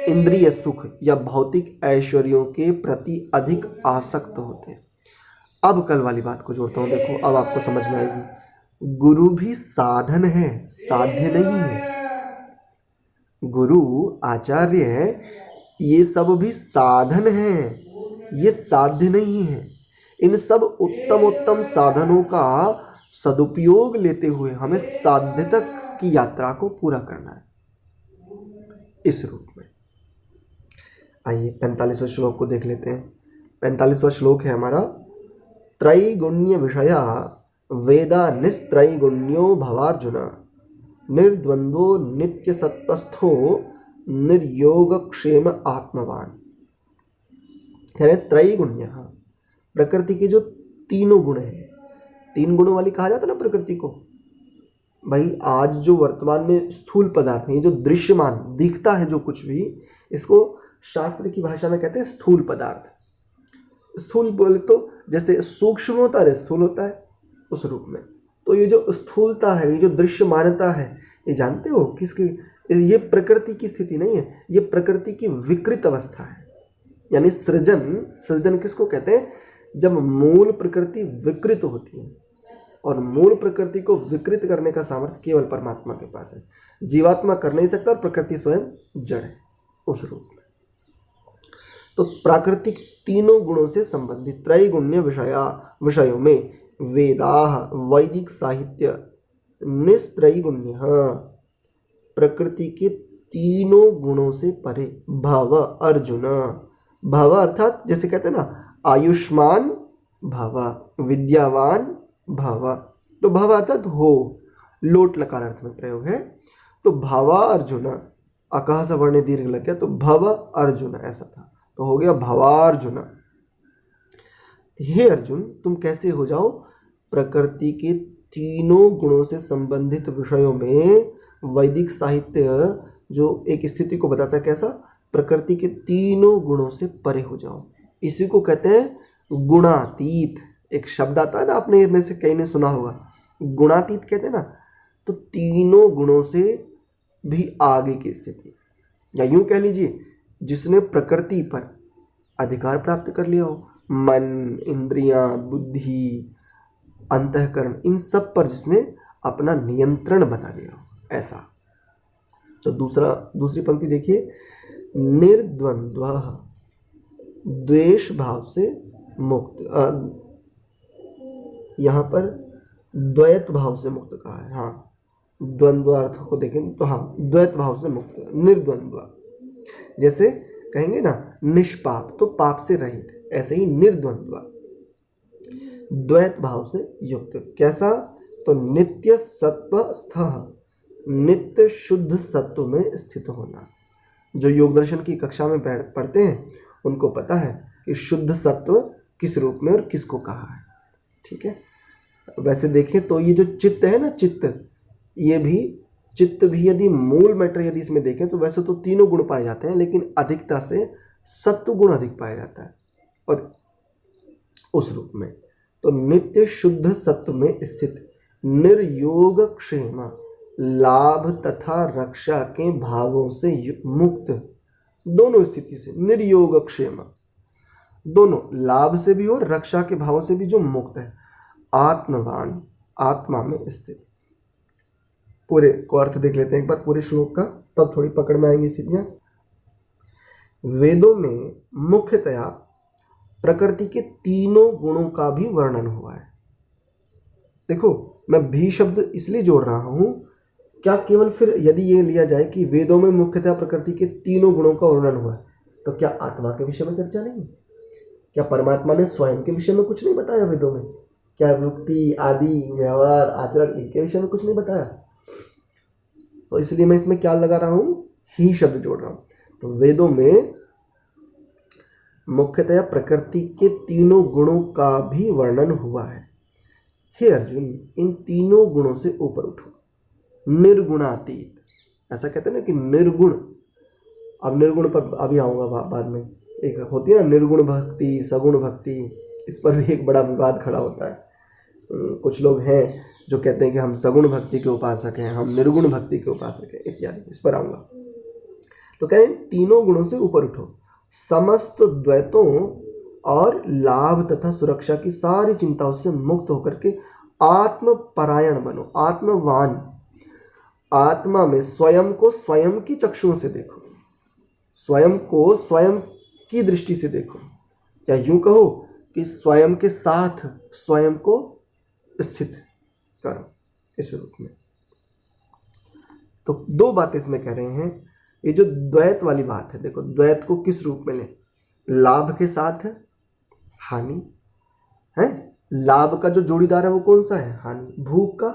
[SPEAKER 1] इंद्रिय सुख या भौतिक ऐश्वर्यों के प्रति अधिक आसक्त होते हैं। अब कल वाली बात को जोड़ता हूँ, देखो अब आपको समझ में आएगी। गुरु भी साधन है, साध्य नहीं है। गुरु आचार्य है, ये सब भी साधन है, ये साध्य नहीं है। इन सब उत्तम उत्तम साधनों का सदुपयोग लेते हुए हमें साध्य तक की यात्रा को पूरा करना है इस रूप में। आइए 45वें श्लोक को देख लेते हैं। 45वां श्लोक है हमारा, त्रैगुण्य विषया वेदा निस्त्रैगुण्यो भवार्जुन निर्द्वंद्वो नित्य सत्वस्थो निर्योगक्षेम आत्मवान। कह रहे त्रैगुण्य, प्रकृति के जो तीनों गुण हैं, 3 गुणों वाली कहा जाता है ना प्रकृति को। भाई आज जो वर्तमान में स्थूल पदार्थ है, ये जो दृश्यमान दिखता है जो कुछ भी, इसको शास्त्र की भाषा में कहते हैं स्थूल पदार्थ। स्थूल बोले तो जैसे सूक्ष्म होता है स्थूल होता है उस रूप में। तो ये जो स्थूलता है, ये जो दृश्यमानता है, ये जानते हो किसकी? ये प्रकृति की स्थिति नहीं है, ये प्रकृति की विकृत अवस्था है। यानी सृजन किसको कहते हैं? जब मूल प्रकृति विकृत होती है, और मूल प्रकृति को विकृत करने का सामर्थ्य केवल परमात्मा के पास है। जीवात्मा कर नहीं सकता, और प्रकृति स्वयं जड़ है उस रूप में। तो प्राकृतिक तीनों गुणों से संबंधित त्रैगुण्य विषयों में वेदाः वैदिक साहित्य निस्त्रैगुण्य प्रकृति के तीनों गुणों से परे भव अर्जुन। भव अर्थात जैसे कहते हैं ना, आयुष्मान भव, विद्यावान भव। तो भव अर्थात हो, लोट लकार अर्थ में प्रयोग है। तो भव अर्जुन, अकह से वर्ण दीर्घ लग गया, तो भव अर्जुन ऐसा था, तो हो गया भवार्जुन। हे अर्जुन, तुम कैसे हो जाओ? प्रकृति के तीनों गुणों से संबंधित विषयों में वैदिक साहित्य जो एक स्थिति को बताता है, कैसा? प्रकृति के तीनों गुणों से परे हो जाओ। इसी को कहते हैं गुणातीत। एक शब्द आता है ना, आपने में से कई ने सुना होगा, गुणातीत कहते हैं ना। तो तीनों गुणों से भी आगे की स्थिति, या यूं कह लीजिए जिसने प्रकृति पर अधिकार प्राप्त कर लिया हो, मन, इंद्रियां, बुद्धि, अंतःकरण, इन सब पर जिसने अपना नियंत्रण बना लिया हो, ऐसा। तो दूसरी पंक्ति देखिए, निर्द्वंद्व, द्वेष भाव से मुक्त। यहाँ पर द्वैत भाव से मुक्त कहा है। हाँ, द्वंद्व अर्थ को देखें तो हाँ, द्वैत भाव से मुक्त, निर्द्वंद्व। जैसे कहेंगे ना निष्पाप, तो पाप से रहित, ऐसे ही निर्द्वंद्व, द्वैत भाव से युक्त। कैसा? तो नित्य सत्वस्थ, नित्य शुद्ध सत्व में स्थित होना। जो योग दर्शन की कक्षा में पढ़ते हैं उनको पता है कि शुद्ध सत्व किस रूप में और किसको कहा है। ठीक है, वैसे देखें तो ये जो चित्त है ना, चित्त भी यदि मूल मैटर यदि इसमें देखें तो वैसे तो तीनों गुण पाए जाते हैं, लेकिन अधिकता से सत्व गुण अधिक पाया जाता है। और उस रूप में तो नित्य शुद्ध सत्व में स्थित, निर्योग क्षेम, लाभ तथा रक्षा के भावों से मुक्त, दोनों स्थिति से, निर्योग क्षेम, दोनों लाभ से भी और रक्षा के भावों से भी जो मुक्त है, आत्मवान, आत्मा में स्थित। पूरे को अर्थ देख लेते हैं एक बार पूरे श्लोक का, तब थोड़ी पकड़ में आएंगी स्थितियां। वेदों में मुख्यतया प्रकृति के तीनों गुणों का भी वर्णन हुआ है। देखो, मैं भी शब्द इसलिए जोड़ रहा हूं, क्या केवल फिर यदि ये लिया जाए कि वेदों में मुख्यतः प्रकृति के तीनों गुणों का वर्णन हुआ है, तो क्या आत्मा के विषय में चर्चा नहीं? क्या परमात्मा ने स्वयं के विषय में कुछ नहीं बताया वेदों में? क्या वृत्ति, आदि, व्यवहार, आचरण, इनके विषय में कुछ नहीं बताया? तो इसलिए मैं इसमें क्या लगा रहा हूं, ही शब्द जोड़ रहा हूं। तो वेदों में मुख्यतया प्रकृति के तीनों गुणों का भी वर्णन हुआ है। हे अर्जुन, इन तीनों गुणों से ऊपर उठो, निर्गुणातीत। ऐसा कहते हैं ना कि निर्गुण, अब निर्गुण पर अभी आऊंगा बाद में। एक होती है ना निर्गुण भक्ति, सगुण भक्ति, इस पर भी एक बड़ा विवाद खड़ा होता है। कुछ लोग हैं जो कहते हैं कि हम सगुण भक्ति के उपासक हैं, हम निर्गुण भक्ति के उपासक हैं, इत्यादि, इस पर आऊंगा। तो कह रहे हैं तीनों गुणों से ऊपर उठो, समस्त द्वैतों और लाभ तथा सुरक्षा की सारी चिंताओं से मुक्त होकर के आत्मपरायण बनो, आत्मवान। आत्मा में स्वयं को स्वयं की चक्षुओं से देखो, स्वयं को स्वयं की दृष्टि से देखो, या यूं कहो कि स्वयं के साथ स्वयं को स्थित करो, इस रूप में। तो दो बातें इसमें कह रहे हैं। ये जो द्वैत वाली बात है, देखो द्वैत को किस रूप में लें? लाभ के साथ हानि है, लाभ का जो जोड़ीदार है वो कौन सा है? हानि। भूख का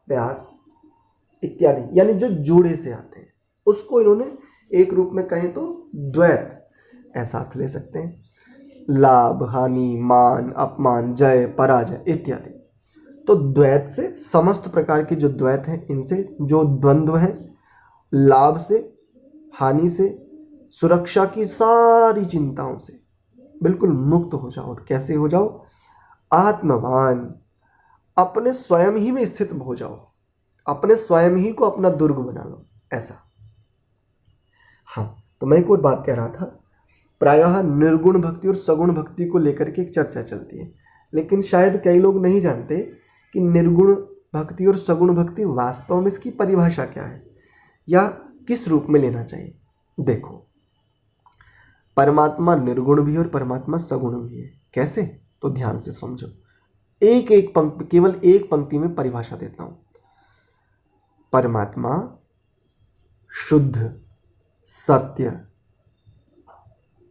[SPEAKER 1] प्यास इत्यादि, यानी जो जोड़े से आते हैं, उसको इन्होंने एक रूप में कहें तो द्वैत, ऐसा अर्थ ले सकते हैं। लाभ, हानि, मान, अपमान, जय, पराजय इत्यादि। तो द्वैत से समस्त प्रकार के जो द्वैत हैं, इनसे जो द्वंद्व है, लाभ से, हानि से, सुरक्षा की सारी चिंताओं से बिल्कुल मुक्त हो जाओ। और कैसे हो जाओ? आत्मवान, अपने स्वयं ही में स्थित हो जाओ, अपने स्वयं ही को अपना दुर्ग बना लो, ऐसा। हाँ, तो मैं एक और बात कह रहा था, प्रायः निर्गुण भक्ति और सगुण भक्ति को लेकर के एक चर्चा चलती है, लेकिन शायद कई लोग नहीं जानते कि निर्गुण भक्ति और सगुण भक्ति वास्तव में इसकी परिभाषा क्या है या किस रूप में लेना चाहिए। देखो, परमात्मा निर्गुण भी है और परमात्मा सगुण भी है। कैसे? तो ध्यान से समझो। एक एक पंक्ति, केवल एक पंक्ति में परिभाषा देता हूं। परमात्मा शुद्ध, सत्य,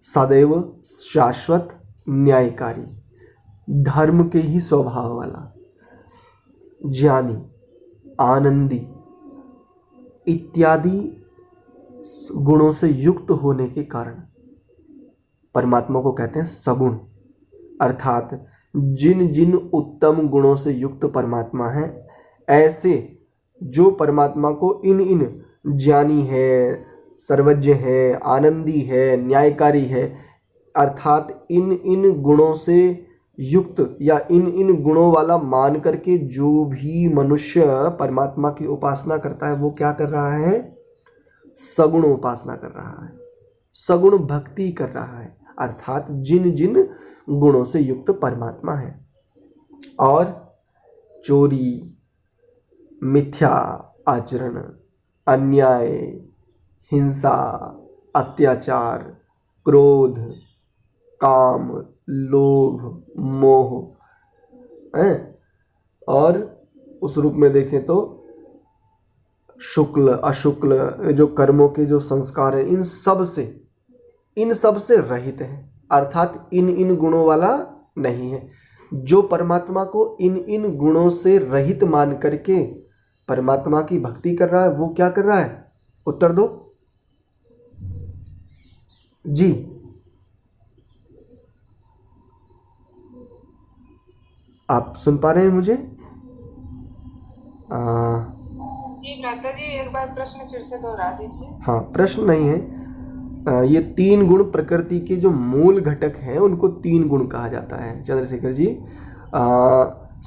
[SPEAKER 1] सदैव शाश्वत, न्यायकारी, धर्म के ही स्वभाव वाला, ज्ञानी, आनंदी इत्यादि गुणों से युक्त होने के कारण परमात्मा को कहते हैं सगुण। अर्थात जिन जिन उत्तम गुणों से युक्त परमात्मा है, ऐसे जो परमात्मा को इन इन ज्ञानी है, सर्वज्ञ है, आनंदी है, न्यायकारी है, अर्थात इन इन गुणों से युक्त या इन इन गुणों वाला मान करके जो भी मनुष्य परमात्मा की उपासना करता है, वो क्या कर रहा है? सगुण उपासना कर रहा है, सगुण भक्ति कर रहा है। अर्थात जिन जिन गुणों से युक्त परमात्मा है। और चोरी, मिथ्या आचरण, अन्याय, हिंसा, अत्याचार, क्रोध, काम, लोभ, मोह है। और उस रूप में देखें तो शुक्ल अशुक्ल जो कर्मों के जो संस्कार है, इन सब से रहित है। अर्थात इन इन गुणों वाला नहीं है। जो परमात्मा को इन इन गुणों से रहित मान करके परमात्मा की भक्ति कर रहा है, वो क्या कर रहा है? उत्तर दो जी। आप सुन पा रहे हैं मुझे?
[SPEAKER 2] जी भ्राता जी, एक बार प्रश्न फिर से दोहरा दीजिए।
[SPEAKER 1] हाँ, प्रश्न नहीं है। ये तीन गुण प्रकृति के जो मूल घटक हैं, उनको तीन गुण कहा जाता है चंद्रशेखर जी।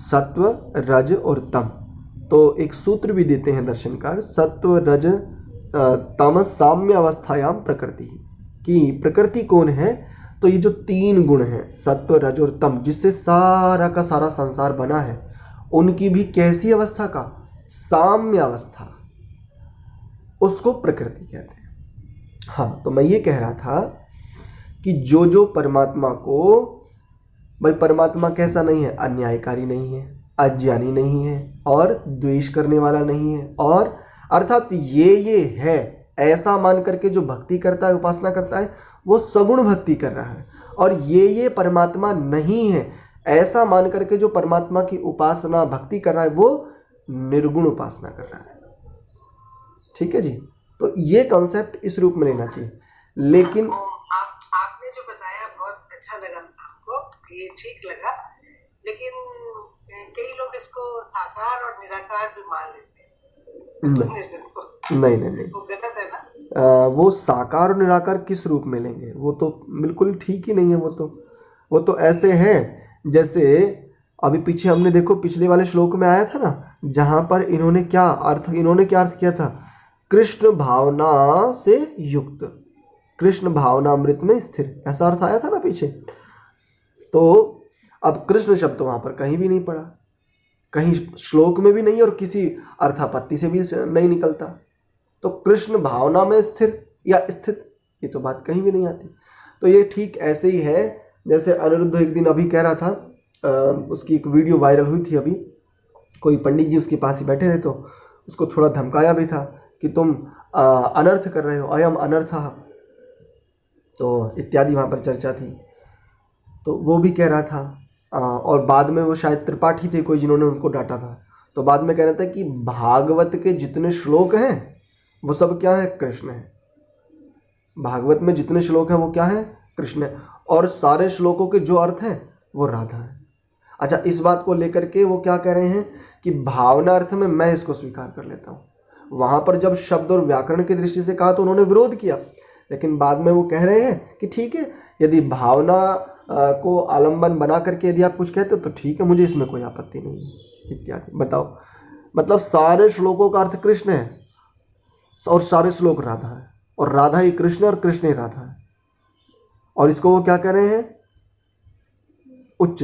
[SPEAKER 1] सत्व, रज और तम। तो एक सूत्र भी देते हैं दर्शनकार, सत्व रज तम साम्य अवस्थायाम प्रकृति, कि प्रकृति कौन है? तो ये जो तीन गुण हैं, सत्व रज और तम, जिससे सारा का सारा संसार बना है, उनकी भी कैसी अवस्था का? साम्य अवस्था, उसको प्रकृति कहते हैं। हाँ, तो मैं ये कह रहा था कि जो परमात्मा को, भाई परमात्मा कैसा नहीं है? अन्यायकारी नहीं है, अज्ञानी नहीं है और द्वेष करने वाला नहीं है। और अर्थात ये है ऐसा मान करके जो भक्ति करता है, उपासना करता है, वो सगुण भक्ति कर रहा है। और ये परमात्मा नहीं है ऐसा मान करके जो परमात्मा की उपासना भक्ति कर रहा है, वो निर्गुण उपासना कर रहा है। ठीक है जी। तो ये कॉन्सेप्ट इस रूप में लेना चाहिए। लेकिन
[SPEAKER 2] आपने जो बताया बहुत अच्छा लगा हमको, ये ठीक लगा। लेकिन कई लोग इसको साकार और निराकार भी मान लेते हैं।
[SPEAKER 1] नहीं,
[SPEAKER 2] वो गलत है ना?
[SPEAKER 1] वो साकार और निराकार किस रूप में लेंगे? वो तो बिल्कुल ठीक ही नहीं है। वो तो ऐसे है जैसे अभी पीछे हमने देखो, पिछले वाले श्लोक में आया था ना, जहां पर इन्होंने क्या अर्थ किया था? कृष्ण भावना से युक्त, कृष्ण भावना अमृत में स्थिर, ऐसा अर्थ आया था ना पीछे। तो अब कृष्ण शब्द वहां पर कहीं भी नहीं पड़ा, कहीं श्लोक में भी नहीं और किसी अर्थापत्ति से भी नहीं निकलता। तो कृष्ण भावना में स्थिर या स्थित, ये तो बात कहीं भी नहीं आती। तो ये ठीक ऐसे ही है जैसे अनिरुद्ध एक दिन अभी कह रहा था, उसकी एक वीडियो वायरल हुई थी अभी, कोई पंडित जी उसके पास ही बैठे थे, तो उसको थोड़ा धमकाया भी था कि तुम अनर्थ कर रहे हो, अयम अनर्थः, तो इत्यादि वहाँ पर चर्चा थी। तो वो भी कह रहा था और बाद में वो शायद त्रिपाठी थे कोई जिन्होंने उनको डांटा था, तो बाद में कह रहा था कि भागवत के जितने श्लोक हैं वो सब क्या है? कृष्ण है। भागवत में जितने श्लोक हैं वो क्या है? कृष्ण है। और सारे श्लोकों के जो अर्थ हैं वो राधा है। अच्छा, इस बात को लेकर के वो क्या कह रहे हैं कि भावना अर्थ में मैं इसको स्वीकार कर लेता हूँ। वहाँ पर जब शब्द और व्याकरण की दृष्टि से कहा तो उन्होंने विरोध किया, लेकिन बाद में वो कह रहे हैं कि ठीक है, यदि भावना को आलंबन बना करके यदि आप कुछ कहते हो तो ठीक है, मुझे इसमें कोई आपत्ति नहीं है इत्यादि। बताओ, मतलब सारे श्लोकों का अर्थ कृष्ण है और सारे श्लोक राधा है, और राधा ही कृष्ण और कृष्ण ही राधा है, और इसको वो क्या कह रहे हैं, उच्च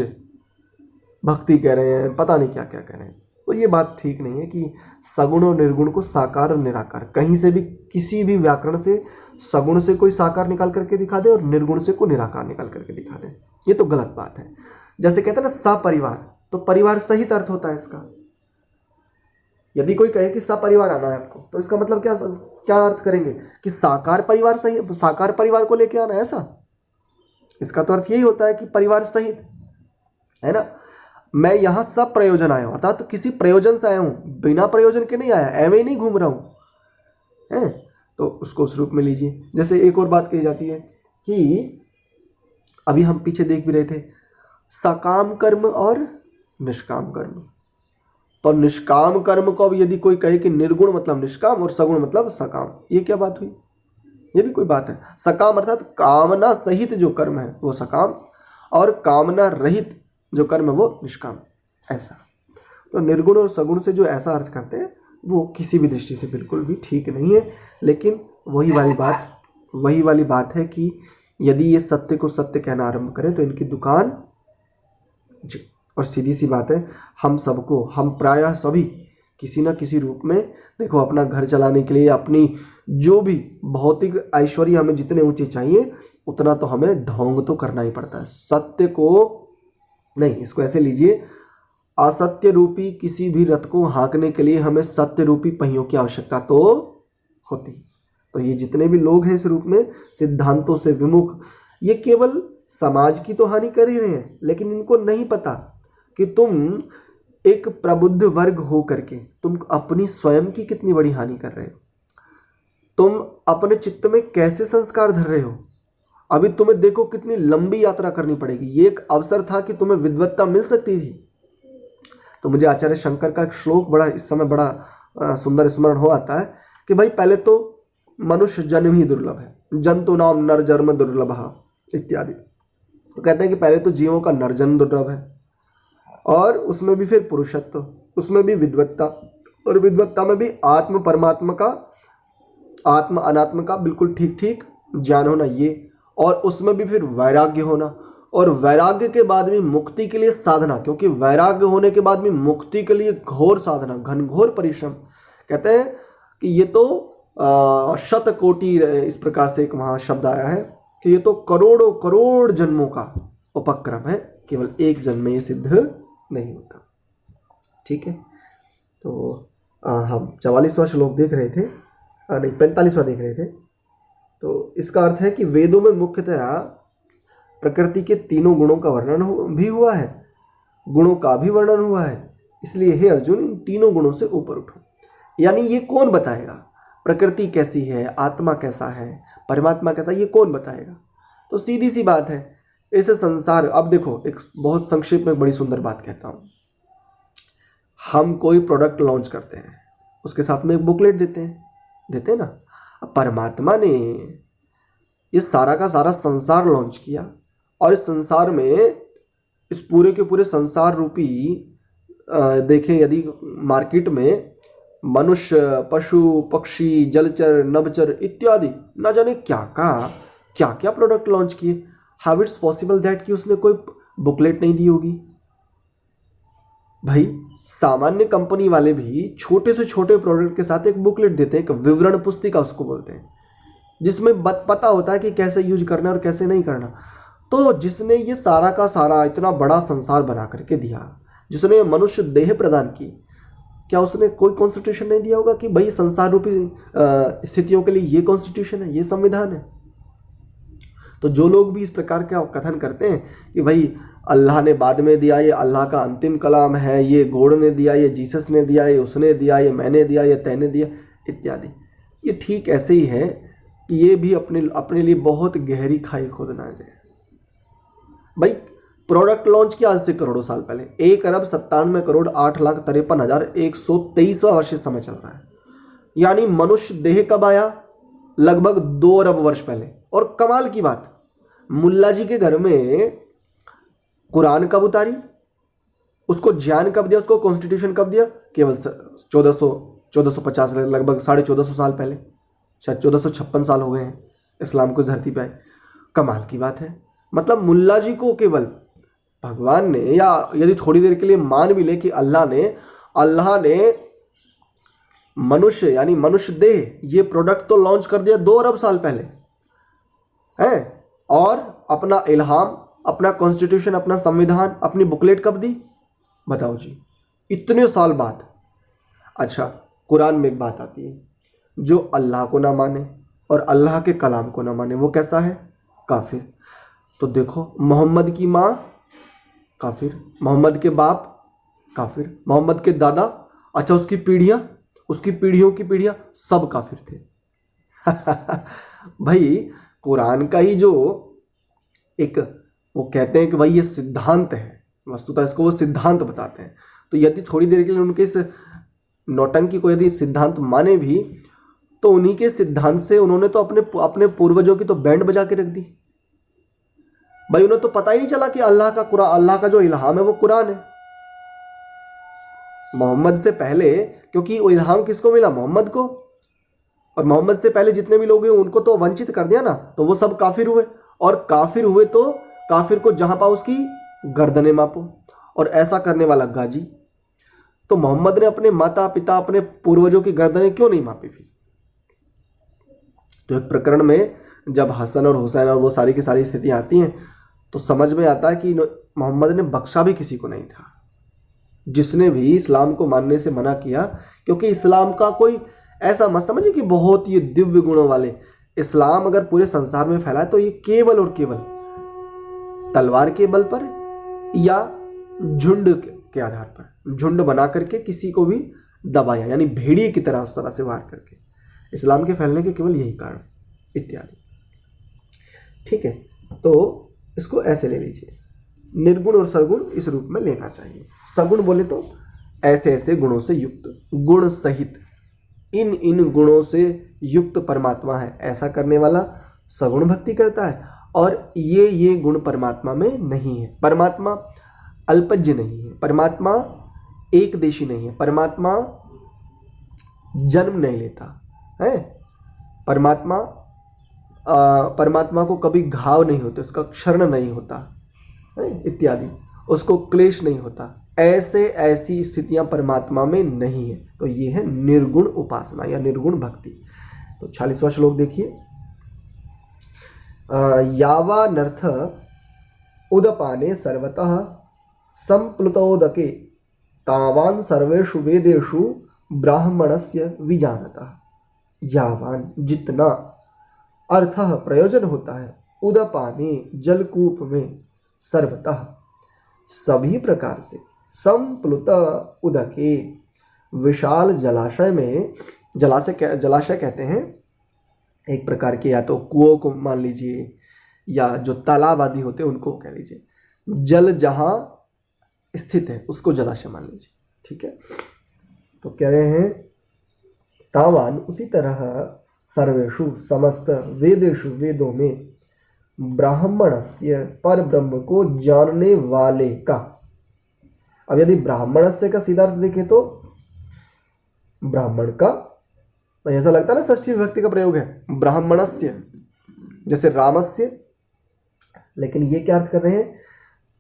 [SPEAKER 1] भक्ति कह रहे हैं, पता नहीं क्या क्या कह रहे हैं। तो ये बात ठीक नहीं है कि सगुण और निर्गुण को साकार और निराकार, कहीं से भी किसी भी व्याकरण से सगुण से कोई साकार निकाल करके दिखा दे और निर्गुण से कोई निराकार निकाल करके दिखा दे, ये तो गलत बात है। जैसे कहते हैं ना सपरिवार, तो परिवार सहित अर्थ होता है इसका। यदि कोई कहे कि सपरिवार आना है आपको, तो इसका मतलब क्या क्या अर्थ करेंगे कि साकार परिवार सही, साकार परिवार को लेके आना है, ऐसा? इसका तो अर्थ यही होता है कि परिवार सहित, है ना। मैं यहाँ सब प्रयोजन आया हूँ, अर्थात तो किसी प्रयोजन से आया हूँ, बिना प्रयोजन के नहीं आया, एवं ही नहीं घूम रहा हूँ, है। तो उसको उस रूप में लीजिए। जैसे एक और बात कही जाती है कि अभी हम पीछे देख भी रहे थे, सकाम कर्म और निष्काम कर्म। तो निष्काम कर्म को अब यदि कोई कहे कि निर्गुण मतलब निष्काम और सगुण मतलब सकाम, ये क्या बात हुई? ये भी कोई बात है? सकाम अर्थात कामना सहित जो कर्म है वो सकाम, और कामना रहित जो कर्म है वो निष्काम, ऐसा। तो निर्गुण और सगुण से जो ऐसा अर्थ करते हैं वो किसी भी दृष्टि से बिल्कुल भी ठीक नहीं है। लेकिन वही वाली बात है कि यदि ये सत्य को सत्य कहना आरंभ करें तो इनकी दुकान जी। और सीधी सी बात है, हम सबको, हम प्रायः सभी किसी न किसी रूप में, देखो, अपना घर चलाने के लिए, अपनी जो भी भौतिक ऐश्वर्य हमें जितने ऊंचे चाहिए उतना तो हमें ढोंग तो करना ही पड़ता है। सत्य को नहीं, इसको ऐसे लीजिए, असत्य रूपी किसी भी रथ को हाँकने के लिए हमें सत्य रूपी पहियों की आवश्यकता तो होती। तो ये जितने भी लोग हैं इस रूप में सिद्धांतों से विमुख, ये केवल समाज की तो हानि कर ही रहे हैं, लेकिन इनको नहीं पता कि तुम एक प्रबुद्ध वर्ग हो करके तुम अपनी स्वयं की कितनी बड़ी हानि कर रहे हो। तुम अपने चित्त में कैसे संस्कार धर रहे हो। अभी तुम्हें देखो कितनी लंबी यात्रा करनी पड़ेगी। ये एक अवसर था कि तुम्हें विद्वत्ता मिल सकती थी। तो मुझे आचार्य शंकर का एक श्लोक बड़ा इस समय बड़ा सुंदर स्मरण हो आता है कि भाई पहले तो मनुष्य जन्म ही दुर्लभ है, जंतु नाम नर जन्म दुर्लभ इत्यादि। तो कहते हैं कि पहले तो जीवों का नर जन्म दुर्लभ है, और उसमें भी फिर पुरुषत्व, उसमें भी विद्वत्ता, और विद्वत्ता में भी आत्म परमात्मा का, आत्म अनात्म का बिल्कुल ठीक ठीक ज्ञान होना, ये, और उसमें भी फिर वैराग्य होना, और वैराग्य के बाद में मुक्ति के लिए साधना, क्योंकि वैराग्य होने के बाद में मुक्ति के लिए घोर साधना, घनघोर परिश्रम। कहते हैं कि ये तो शतकोटि, इस प्रकार से एक वहाँ शब्द आया है कि ये तो करोड़ों करोड़ जन्मों का उपक्रम है, केवल एक जन्म में ये सिद्ध नहीं होता। ठीक है, तो हम 44वां श्लोक देख रहे थे, नहीं 45वां देख रहे थे। तो इसका अर्थ है कि वेदों में मुख्यतया प्रकृति के तीनों गुणों का वर्णन भी हुआ है, गुणों का भी वर्णन हुआ है। इसलिए हे अर्जुन, इन तीनों गुणों से ऊपर उठो। यानी ये कौन बताएगा प्रकृति कैसी है, आत्मा कैसा है, परमात्मा कैसा, ये कौन बताएगा? तो सीधी सी बात है, ऐसे संसार, अब देखो एक बहुत संक्षेप में बड़ी सुंदर बात कहता हूँ। हम कोई प्रोडक्ट लॉन्च करते हैं, उसके साथ में एक बुकलेट देते हैं ना। अब परमात्मा ने ये सारा का सारा संसार लॉन्च किया, और इस संसार में, इस पूरे के पूरे संसार रूपी देखें यदि मार्केट में मनुष्य, पशु, पक्षी, जलचर, नभचर इत्यादि न जाने क्या क्या प्रोडक्ट लॉन्च किए। हाउ इट्स पॉसिबल दैट कि उसने कोई बुकलेट नहीं दी होगी? भाई सामान्य कंपनी वाले भी छोटे से छोटे प्रोडक्ट के साथ एक बुकलेट देते हैं, एक विवरण पुस्तिका उसको बोलते हैं, जिसमें पता होता है कि कैसे यूज करना और कैसे नहीं करना। तो जिसने ये सारा का सारा इतना बड़ा संसार बना करके दिया, जिसने मनुष्य देह प्रदान की, क्या उसने कोई कॉन्स्टिट्यूशन नहीं दिया होगा कि भाई संसार रूपी स्थितियों के लिए ये कॉन्स्टिट्यूशन है, ये संविधान है? तो जो लोग भी इस प्रकार का कथन करते हैं कि भाई अल्लाह ने बाद में दिया, ये अल्लाह का अंतिम कलाम है, ये गॉड ने दिया, ये जीसस ने दिया, ये उसने दिया, ये मैंने दिया, ये तैने दिया इत्यादि, ये ठीक ऐसे ही है कि ये भी अपने लिए बहुत गहरी खाई खोदना है। भाई प्रोडक्ट लॉन्च किया आज से करोड़ों साल पहले, 1,97,08,53,123वां वर्ष समय चल रहा है। यानी मनुष्य देह कब आया? लगभग 2 अरब वर्ष पहले। और कमाल की बात, मुल्ला जी के घर में कुरान कब उतारी, उसको ज्ञान कब दिया, उसको कॉन्स्टिट्यूशन कब दिया, केवल 1450, लगभग 1450 साल पहले, शायद 1456 साल हो गए हैं इस्लाम को इस धरती पे आए। कमाल की बात है। मतलब मुल्ला जी को केवल भगवान ने, या यदि थोड़ी देर के लिए मान भी ले कि अल्लाह ने मनुष्य यानी मनुष्य देह ये प्रोडक्ट तो लॉन्च कर दिया 2 अरब साल पहले है, और अपना इल्हाम, अपना कॉन्स्टिट्यूशन, अपना संविधान, अपनी बुकलेट कब दी, बताओ जी, इतने साल बाद। अच्छा, कुरान में एक बात आती है, जो अल्लाह को ना माने और अल्लाह के कलाम को ना माने वो कैसा है, काफिर। तो देखो, मोहम्मद की माँ काफिर, मोहम्मद के बाप काफिर, मोहम्मद के दादा, अच्छा उसकी पीढ़ियाँ, उसकी पीढ़ियों की पीढ़ियाँ सब काफिर थे। भाई कुरान का ही जो एक, वो कहते हैं कि भाई ये सिद्धांत है, वस्तुतः इसको वो सिद्धांत बताते हैं। तो यदि थोड़ी देर के लिए उनके इस नौटंकी को यदि सिद्धांत माने भी, तो उन्हीं के सिद्धांत से उन्होंने तो अपने पूर्वजों की तो बैंड बजा के रख दी। भाई उन्हें तो पता ही नहीं चला कि अल्लाह का जो इल्हाम है वो कुरान है। मोहम्मद से पहले, क्योंकि वो इल्हाम किसको मिला, मोहम्मद को, और मोहम्मद से पहले जितने भी लोग हैं उनको तो वंचित कर दिया ना, तो वो सब काफिर हुए। और काफिर हुए तो काफिर को जहां पाओ उसकी गर्दनें मापो, और ऐसा करने वाला गाजी। तो मोहम्मद ने अपने माता पिता, अपने पूर्वजों की गर्दनें क्यों नहीं मापी फिर। तो एक प्रकरण में जब हसन और हुसैन और वो सारी की सारी स्थितियां आती हैं, तो समझ में आता है कि मोहम्मद ने बख्शा भी किसी को नहीं था, जिसने भी इस्लाम को मानने से मना किया। क्योंकि इस्लाम का कोई ऐसा मत समझिए कि बहुत ये दिव्य गुणों वाले, इस्लाम अगर पूरे संसार में फैला है तो ये केवल और केवल तलवार के बल पर या झुंड के आधार पर, झुंड बना करके किसी को भी दबाया, यानी भेड़िए की तरह उस तरह से वार करके, इस्लाम के फैलने के केवल यही कारण इत्यादि। ठीक है, तो इसको ऐसे ले लीजिए, निर्गुण और सरगुण इस रूप में लेना चाहिए। सगुण बोले तो ऐसे ऐसे गुणों से युक्त, गुण सहित, इन गुणों से युक्त परमात्मा है, ऐसा करने वाला सगुण भक्ति करता है। और ये गुण परमात्मा में नहीं है। परमात्मा अल्पज्य नहीं है, परमात्मा एक देशी नहीं है, परमात्मा जन्म नहीं लेता है, परमात्मा को कभी घाव नहीं होते, उसका क्षरण नहीं होता है इत्यादि, उसको क्लेश नहीं होता, ऐसी स्थितियां परमात्मा में नहीं है। तो ये है निर्गुण उपासना या निर्गुण भक्ति। तो 46वां श्लोक देखिए, यावानर्थ उदपाने सर्वतः संप्लुतोदके तावान सर्वेषु वेदेषु ब्राह्मणस्य विजानतः। यावान जितना, अर्थ प्रयोजन होता है, उदपाने जलकूप में, सर्वतः सभी प्रकार से, संप्लुत उदके विशाल जलाशय में, जलाशय कहते हैं एक प्रकार के, या तो कुओं को मान लीजिए या जो तालाब आदि होते हैं उनको कह लीजिए, जल जहां स्थित है उसको जलाशय मान लीजिए। ठीक है, तो कह रहे हैं तावान उसी तरह सर्वेषु समस्त वेदेषु वेदों में, ब्राह्मणस्य पर ब्रह्म को जानने वाले का। अब यदि ब्राह्मणस्य का सीधा अर्थ देखें तो ब्राह्मण का, ऐसा लगता है ना षष्ठी विभक्ति का प्रयोग है, ब्राह्मणस्य जैसे रामस्य, लेकिन ये क्या अर्थ कर रहे हैं,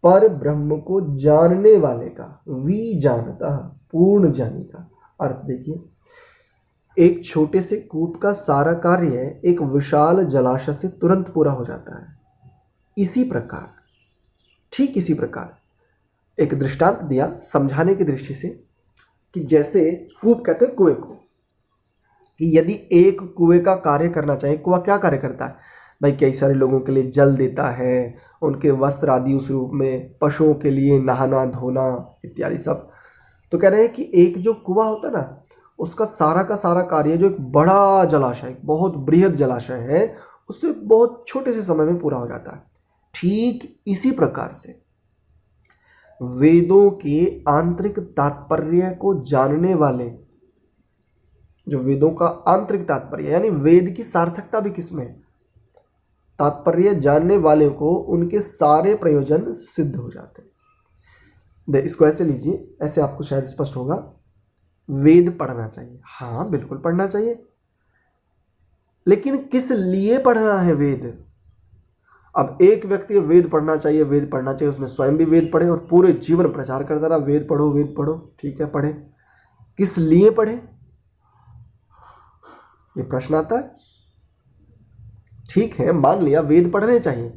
[SPEAKER 1] पर ब्रह्म को जानने वाले का, वी जानता, पूर्ण जानी का। अर्थ देखिए, एक छोटे से कूप का सारा कार्य एक विशाल जलाशय से तुरंत पूरा हो जाता है। इसी प्रकार, ठीक इसी प्रकार एक दृष्टांत दिया समझाने की दृष्टि से, कि जैसे कूप कहते हैं कुएं को, कि यदि एक कुएं का कार्य करना चाहिए, कुआं क्या कार्य करता है भाई, कई सारे लोगों के लिए जल देता है, उनके वस्त्र आदि उस रूप में, पशुओं के लिए नहाना धोना इत्यादि सब। तो कह रहे हैं कि एक जो कुआं होता है ना, उसका सारा का सारा कार्य जो एक बड़ा जलाशय, बहुत बृहद जलाशय है, उससे बहुत छोटे से समय में पूरा हो जाता है। ठीक इसी प्रकार से वेदों के आंतरिक तात्पर्य को जानने वाले जो वेदों का आंतरिक तात्पर्य, यानी वेद की सार्थकता भी किसमें है? तात्पर्य जानने वाले को उनके सारे प्रयोजन सिद्ध हो जाते हैं। इसको ऐसे लीजिए, ऐसे आपको शायद स्पष्ट होगा। वेद पढ़ना चाहिए, हाँ बिल्कुल पढ़ना चाहिए, लेकिन किस लिए पढ़ना है वेद? अब एक व्यक्ति वेद पढ़ना चाहिए, वेद पढ़ना चाहिए, उसने स्वयं भी वेद पढ़े और पूरे जीवन प्रचार करता रहा वेद पढ़ो वेद पढ़ो, ठीक है पढ़े, किस लिए पढ़े ये प्रश्न आता है। ठीक है, मान लिया वेद पढ़ने चाहिए,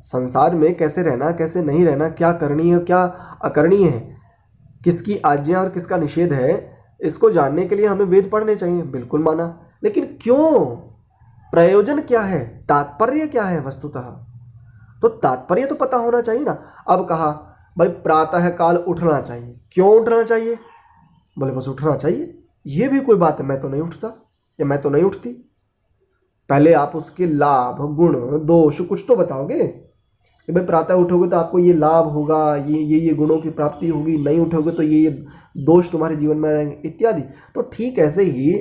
[SPEAKER 1] संसार में कैसे रहना कैसे नहीं रहना, क्या करनी है क्या अकरनीय है, किसकी आज्ञा और किसका निषेध है, इसको जानने के लिए हमें वेद पढ़ने चाहिए, बिल्कुल माना। लेकिन क्यों? प्रयोजन क्या है, तात्पर्य क्या है वस्तुतः? तो तात्पर्य तो पता होना चाहिए ना। अब कहा भाई प्रातः काल उठना चाहिए, क्यों उठना चाहिए? बोले बस उठना चाहिए, ये भी कोई बात है? मैं तो नहीं उठता या मैं तो नहीं उठती। पहले आप उसके लाभ गुण दोष कुछ तो बताओगे कि भाई प्रातः उठोगे तो आपको ये लाभ होगा, ये गुणों की प्राप्ति होगी, नहीं उठोगे तो ये दोष तुम्हारे जीवन में रहेंगे इत्यादि। तो ठीक ऐसे ही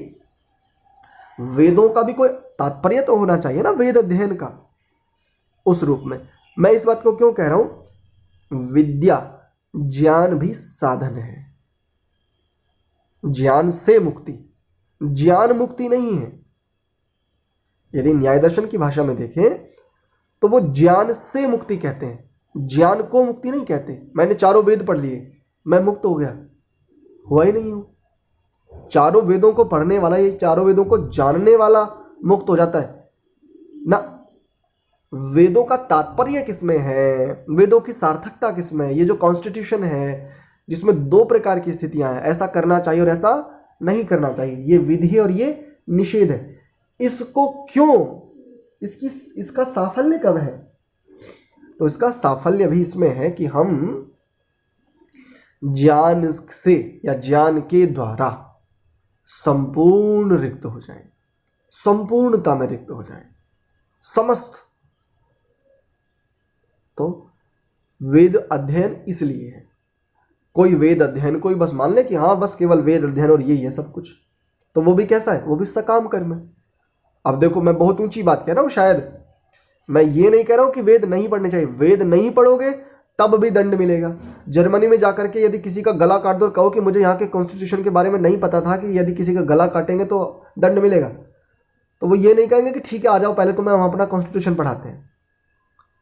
[SPEAKER 1] वेदों का भी कोई तात्पर्य तो होना चाहिए ना, वेद अध्ययन का उस रूप में। मैं इस बात को क्यों कह रहा हूं? विद्या ज्ञान भी साधन है, ज्ञान से मुक्ति, ज्ञान मुक्ति नहीं है। यदि न्याय दर्शन की भाषा में देखें तो वो ज्ञान से मुक्ति कहते हैं, ज्ञान को मुक्ति नहीं कहते। मैंने चारों वेद पढ़ लिए, मैं मुक्त हो गया, हुआ ही नहीं हूं। चारों वेदों को पढ़ने वाला, ये चारों वेदों को जानने वाला मुक्त हो जाता है ना। वेदों का तात्पर्य किसमें है, वेदों की सार्थकता किसमें है? ये जो कॉन्स्टिट्यूशन है जिसमें दो प्रकार की स्थितियां हैं, ऐसा करना चाहिए और ऐसा नहीं करना चाहिए, ये विधि और ये निषेध है, इसको क्यों, इसका साफल्य कब है? तो इसका साफल्य भी इसमें है कि हम ज्ञान से या ज्ञान के द्वारा संपूर्ण रिक्त हो जाएं, संपूर्णता में रिक्त हो जाएं, समस्त। तो वेद अध्ययन इसलिए है। कोई वेद अध्ययन कोई बस मान ले कि हाँ बस केवल वेद अध्ययन और यही है सब कुछ, तो वो भी कैसा है? वो भी सकाम कर्म है। अब देखो मैं बहुत ऊंची बात कह रहा हूं, शायद मैं ये नहीं कह रहा हूं कि वेद नहीं पढ़ने चाहिए, वेद नहीं पढ़ोगे तब भी दंड मिलेगा। जर्मनी में जाकर के यदि किसी का गला काट दो और कहो कि मुझे यहाँ के कॉन्स्टिट्यूशन के बारे में नहीं पता था कि यदि किसी का गला काटेंगे तो दंड मिलेगा, तो वो ये नहीं कहेंगे कि ठीक है आ जाओ पहले तुम्हें हम अपना कॉन्स्टिट्यूशन पढ़ाते हैं।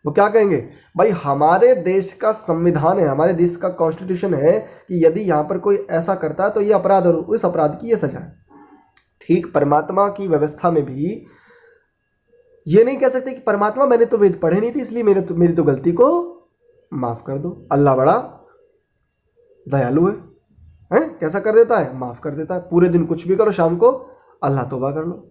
[SPEAKER 1] वो क्या कहेंगे? भाई हमारे देश का संविधान है, हमारे देश का कॉन्स्टिट्यूशन है कि यदि यहाँ पर कोई ऐसा करता है तो ये अपराध और उस अपराध की ये सजा है। ठीक परमात्मा की व्यवस्था में भी ये नहीं कह सकते कि परमात्मा मैंने तो वेद पढ़े नहीं थी इसलिए मेरी तो गलती को माफ कर दो। अल्लाह बड़ा दयालु है, कैसा कर देता है? माफ कर देता है। पूरे दिन कुछ भी करो, शाम को अल्लाह तौबा कर लो,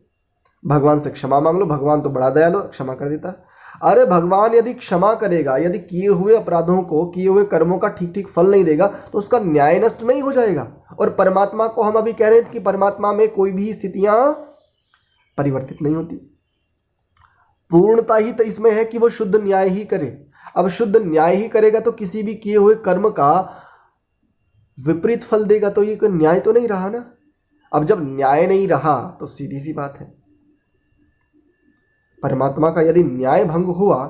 [SPEAKER 1] भगवान से क्षमा मांग लो, भगवान तो बड़ा दयालु, क्षमा कर देता है। अरे भगवान यदि क्षमा करेगा, यदि किए हुए अपराधों को, किए हुए कर्मों का ठीक ठीक फल नहीं देगा तो उसका न्याय नष्ट नहीं हो जाएगा। और परमात्मा को हम अभी कह रहे थे कि परमात्मा में कोई भी स्थितियां परिवर्तित नहीं होती, पूर्णता ही तो इसमें है कि वो शुद्ध न्याय ही करे। अब शुद्ध न्याय ही करेगा तो किसी भी किए हुए कर्म का विपरीत फल देगा, तो ये कोई न्याय तो नहीं रहा ना। अब जब न्याय नहीं रहा तो सीधी सी बात है, परमात्मा का यदि न्याय भंग हुआ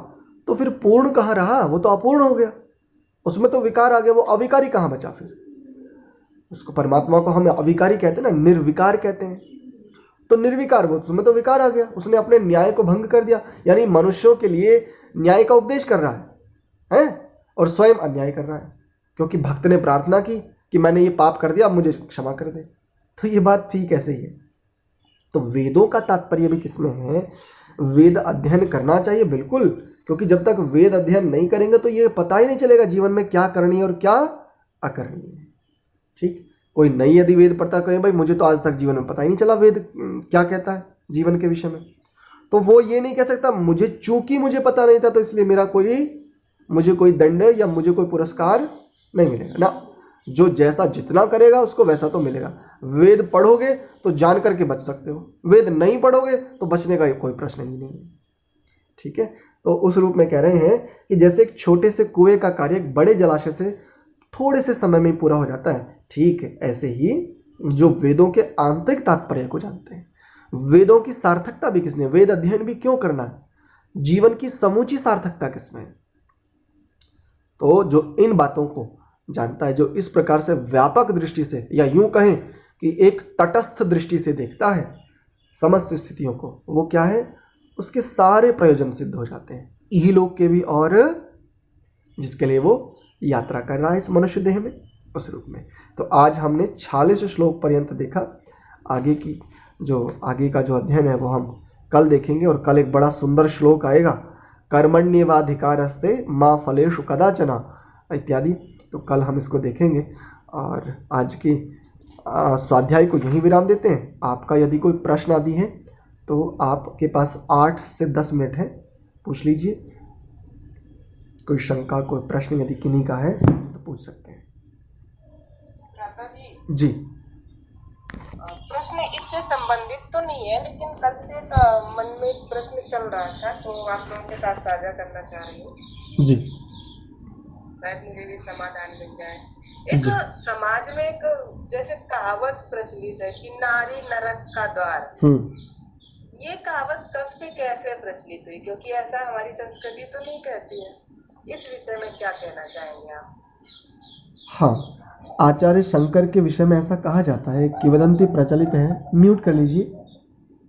[SPEAKER 1] तो फिर पूर्ण कहाँ रहा? वो तो अपूर्ण हो गया, उसमें तो विकार आ गया, वो अविकारी कहाँ बचा फिर? उसको परमात्मा को हम अविकारी कहते हैं ना, निर्विकार कहते हैं। तो निर्विकार वो, उसमें तो विकार आ गया, उसने अपने न्याय को भंग कर दिया। यानी मनुष्यों के लिए न्याय का उपदेश कर रहा है और स्वयं अन्याय कर रहा है, क्योंकि भक्त ने प्रार्थना की कि मैंने ये पाप कर दिया, अब मुझे क्षमा कर दे। तो ये बात ठीक ऐसे ही है। तो वेदों का तात्पर्य भी किसमें है? वेद अध्ययन करना चाहिए बिल्कुल, क्योंकि जब तक वेद अध्ययन नहीं करेंगे तो ये पता ही नहीं चलेगा जीवन में क्या करनी है और क्या अकरनी है। ठीक, कोई नई यदि वेद पढ़ता कहे भाई मुझे तो आज तक जीवन में पता ही नहीं चला वेद क्या कहता है जीवन के विषय में, तो वो ये नहीं कह सकता मुझे, चूंकि मुझे पता नहीं था तो इसलिए मुझे कोई दंड या मुझे कोई पुरस्कार नहीं मिलेगा ना। जो जैसा जितना करेगा उसको वैसा तो मिलेगा। वेद पढ़ोगे तो जान करके बच सकते हो, वेद नहीं पढ़ोगे तो बचने का कोई प्रश्न ही नहीं है। ठीक है, तो उस रूप में कह रहे हैं कि जैसे एक छोटे से कुएं का कार्य एक बड़े जलाशय से थोड़े से समय में पूरा हो जाता है, ठीक है ऐसे ही जो वेदों के आंतरिक तात्पर्य को जानते हैं। वेदों की सार्थकता भी किसने, वेद अध्ययन भी क्यों करना है, जीवन की समूची सार्थकता किसमें है। तो जो इन बातों को जानता है, जो इस प्रकार से व्यापक दृष्टि से या यूं कहें कि एक तटस्थ दृष्टि से देखता है समस्त स्थितियों को, वो क्या है, उसके सारे प्रयोजन सिद्ध हो जाते हैं, इहलोक के भी और जिसके लिए वो यात्रा कर रहा है इस मनुष्य देह में, उस रूप में। तो आज हमने 46 श्लोक पर्यंत देखा। आगे का जो अध्ययन है वो हम कल देखेंगे, और कल एक बड़ा सुंदर श्लोक आएगा, कर्मण्येवाधिकारस्ते मा फलेषु कदाचन इत्यादि। तो कल हम इसको देखेंगे, और आज की स्वाध्याय को यहीं विराम देते हैं। आपका यदि कोई प्रश्न आदि है तो आपके पास 8 से 10 मिनट है, पूछ लीजिए। कोई शंका, कोई प्रश्न यदि किन्हीं का है तो पूछ सकते हैं। जी,
[SPEAKER 2] प्रश्न इससे संबंधित तो नहीं है, लेकिन कल से मन में एक प्रश्न चल रहा था, तो आप लोगों के साथ साझा करना चाह रही हूँ।
[SPEAKER 1] जी,
[SPEAKER 2] शायद मुझे भी समाधान मिल जाए। एक समाज में एक जैसे कहावत प्रचलित है कि नारी नरक का द्वार। ये कहावत कब से कैसे प्रचलित हुई, क्योंकि ऐसा हमारी संस्कृति तो नहीं कहती है। इस विषय में क्या कहना चाहेंगे आप?
[SPEAKER 1] हाँ, आचार्य शंकर के विषय में ऐसा कहा जाता है, किंवदंती प्रचलित है, म्यूट कर लीजिए।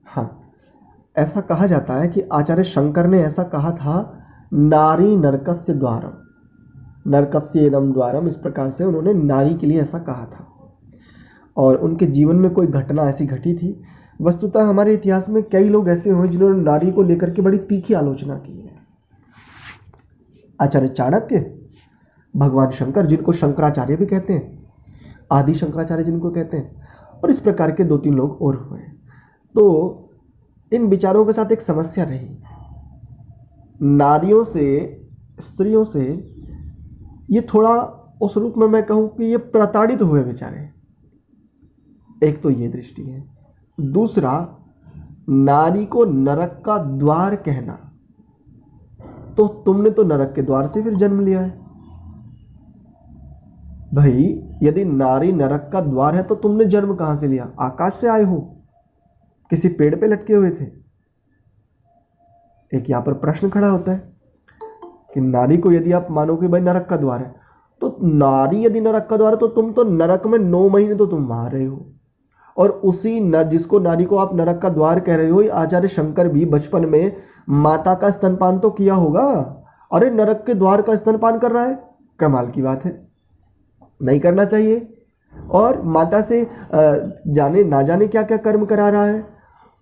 [SPEAKER 1] हाँ, ऐसा कहा जाता है कि आचार्य शंकर ने ऐसा कहा था, नारी नरकस्य द्वारम, नरकस्य इदम द्वारम, इस प्रकार से उन्होंने नारी के लिए ऐसा कहा था। और उनके जीवन में कोई घटना ऐसी घटी थी। वस्तुतः हमारे इतिहास में कई लोग ऐसे हुए जिन्होंने नारी को लेकर के बड़ी तीखी आलोचना की है। आचार्य चाणक्य, भगवान शंकर जिनको शंकराचार्य भी कहते हैं, आदि शंकराचार्य जिनको कहते हैं, और इस प्रकार के 2-3 लोग और हुए। तो इन विचारों के साथ एक समस्या रही, नारियों से, स्त्रियों से ये थोड़ा उस रूप में मैं कहूँ कि ये प्रताड़ित हुए बेचारे। एक तो ये दृष्टि है। दूसरा, नारी को नरक का द्वार कहना, तो तुमने तो नरक के द्वार से फिर जन्म लिया है भाई। यदि नारी नरक का द्वार है तो तुमने जन्म कहां से लिया? आकाश से आए हो, किसी पेड़ पे लटके हुए थे? एक यहां पर प्रश्न खड़ा होता है कि नारी को यदि आप मानो कि भाई नरक का द्वार है, तो नारी यदि नरक का द्वार है तो तुम तो नरक में 9 महीने तो तुम वहां रहे हो। और उसी जिसको नारी को आप नरक का द्वार कह रहे हो, आचार्य शंकर भी बचपन में माता का स्तनपान तो किया होगा। अरे नरक के द्वार का स्तनपान कर रहा है, कमाल की बात है, नहीं करना चाहिए। और माता से जाने ना जाने क्या क्या कर्म करा रहा है।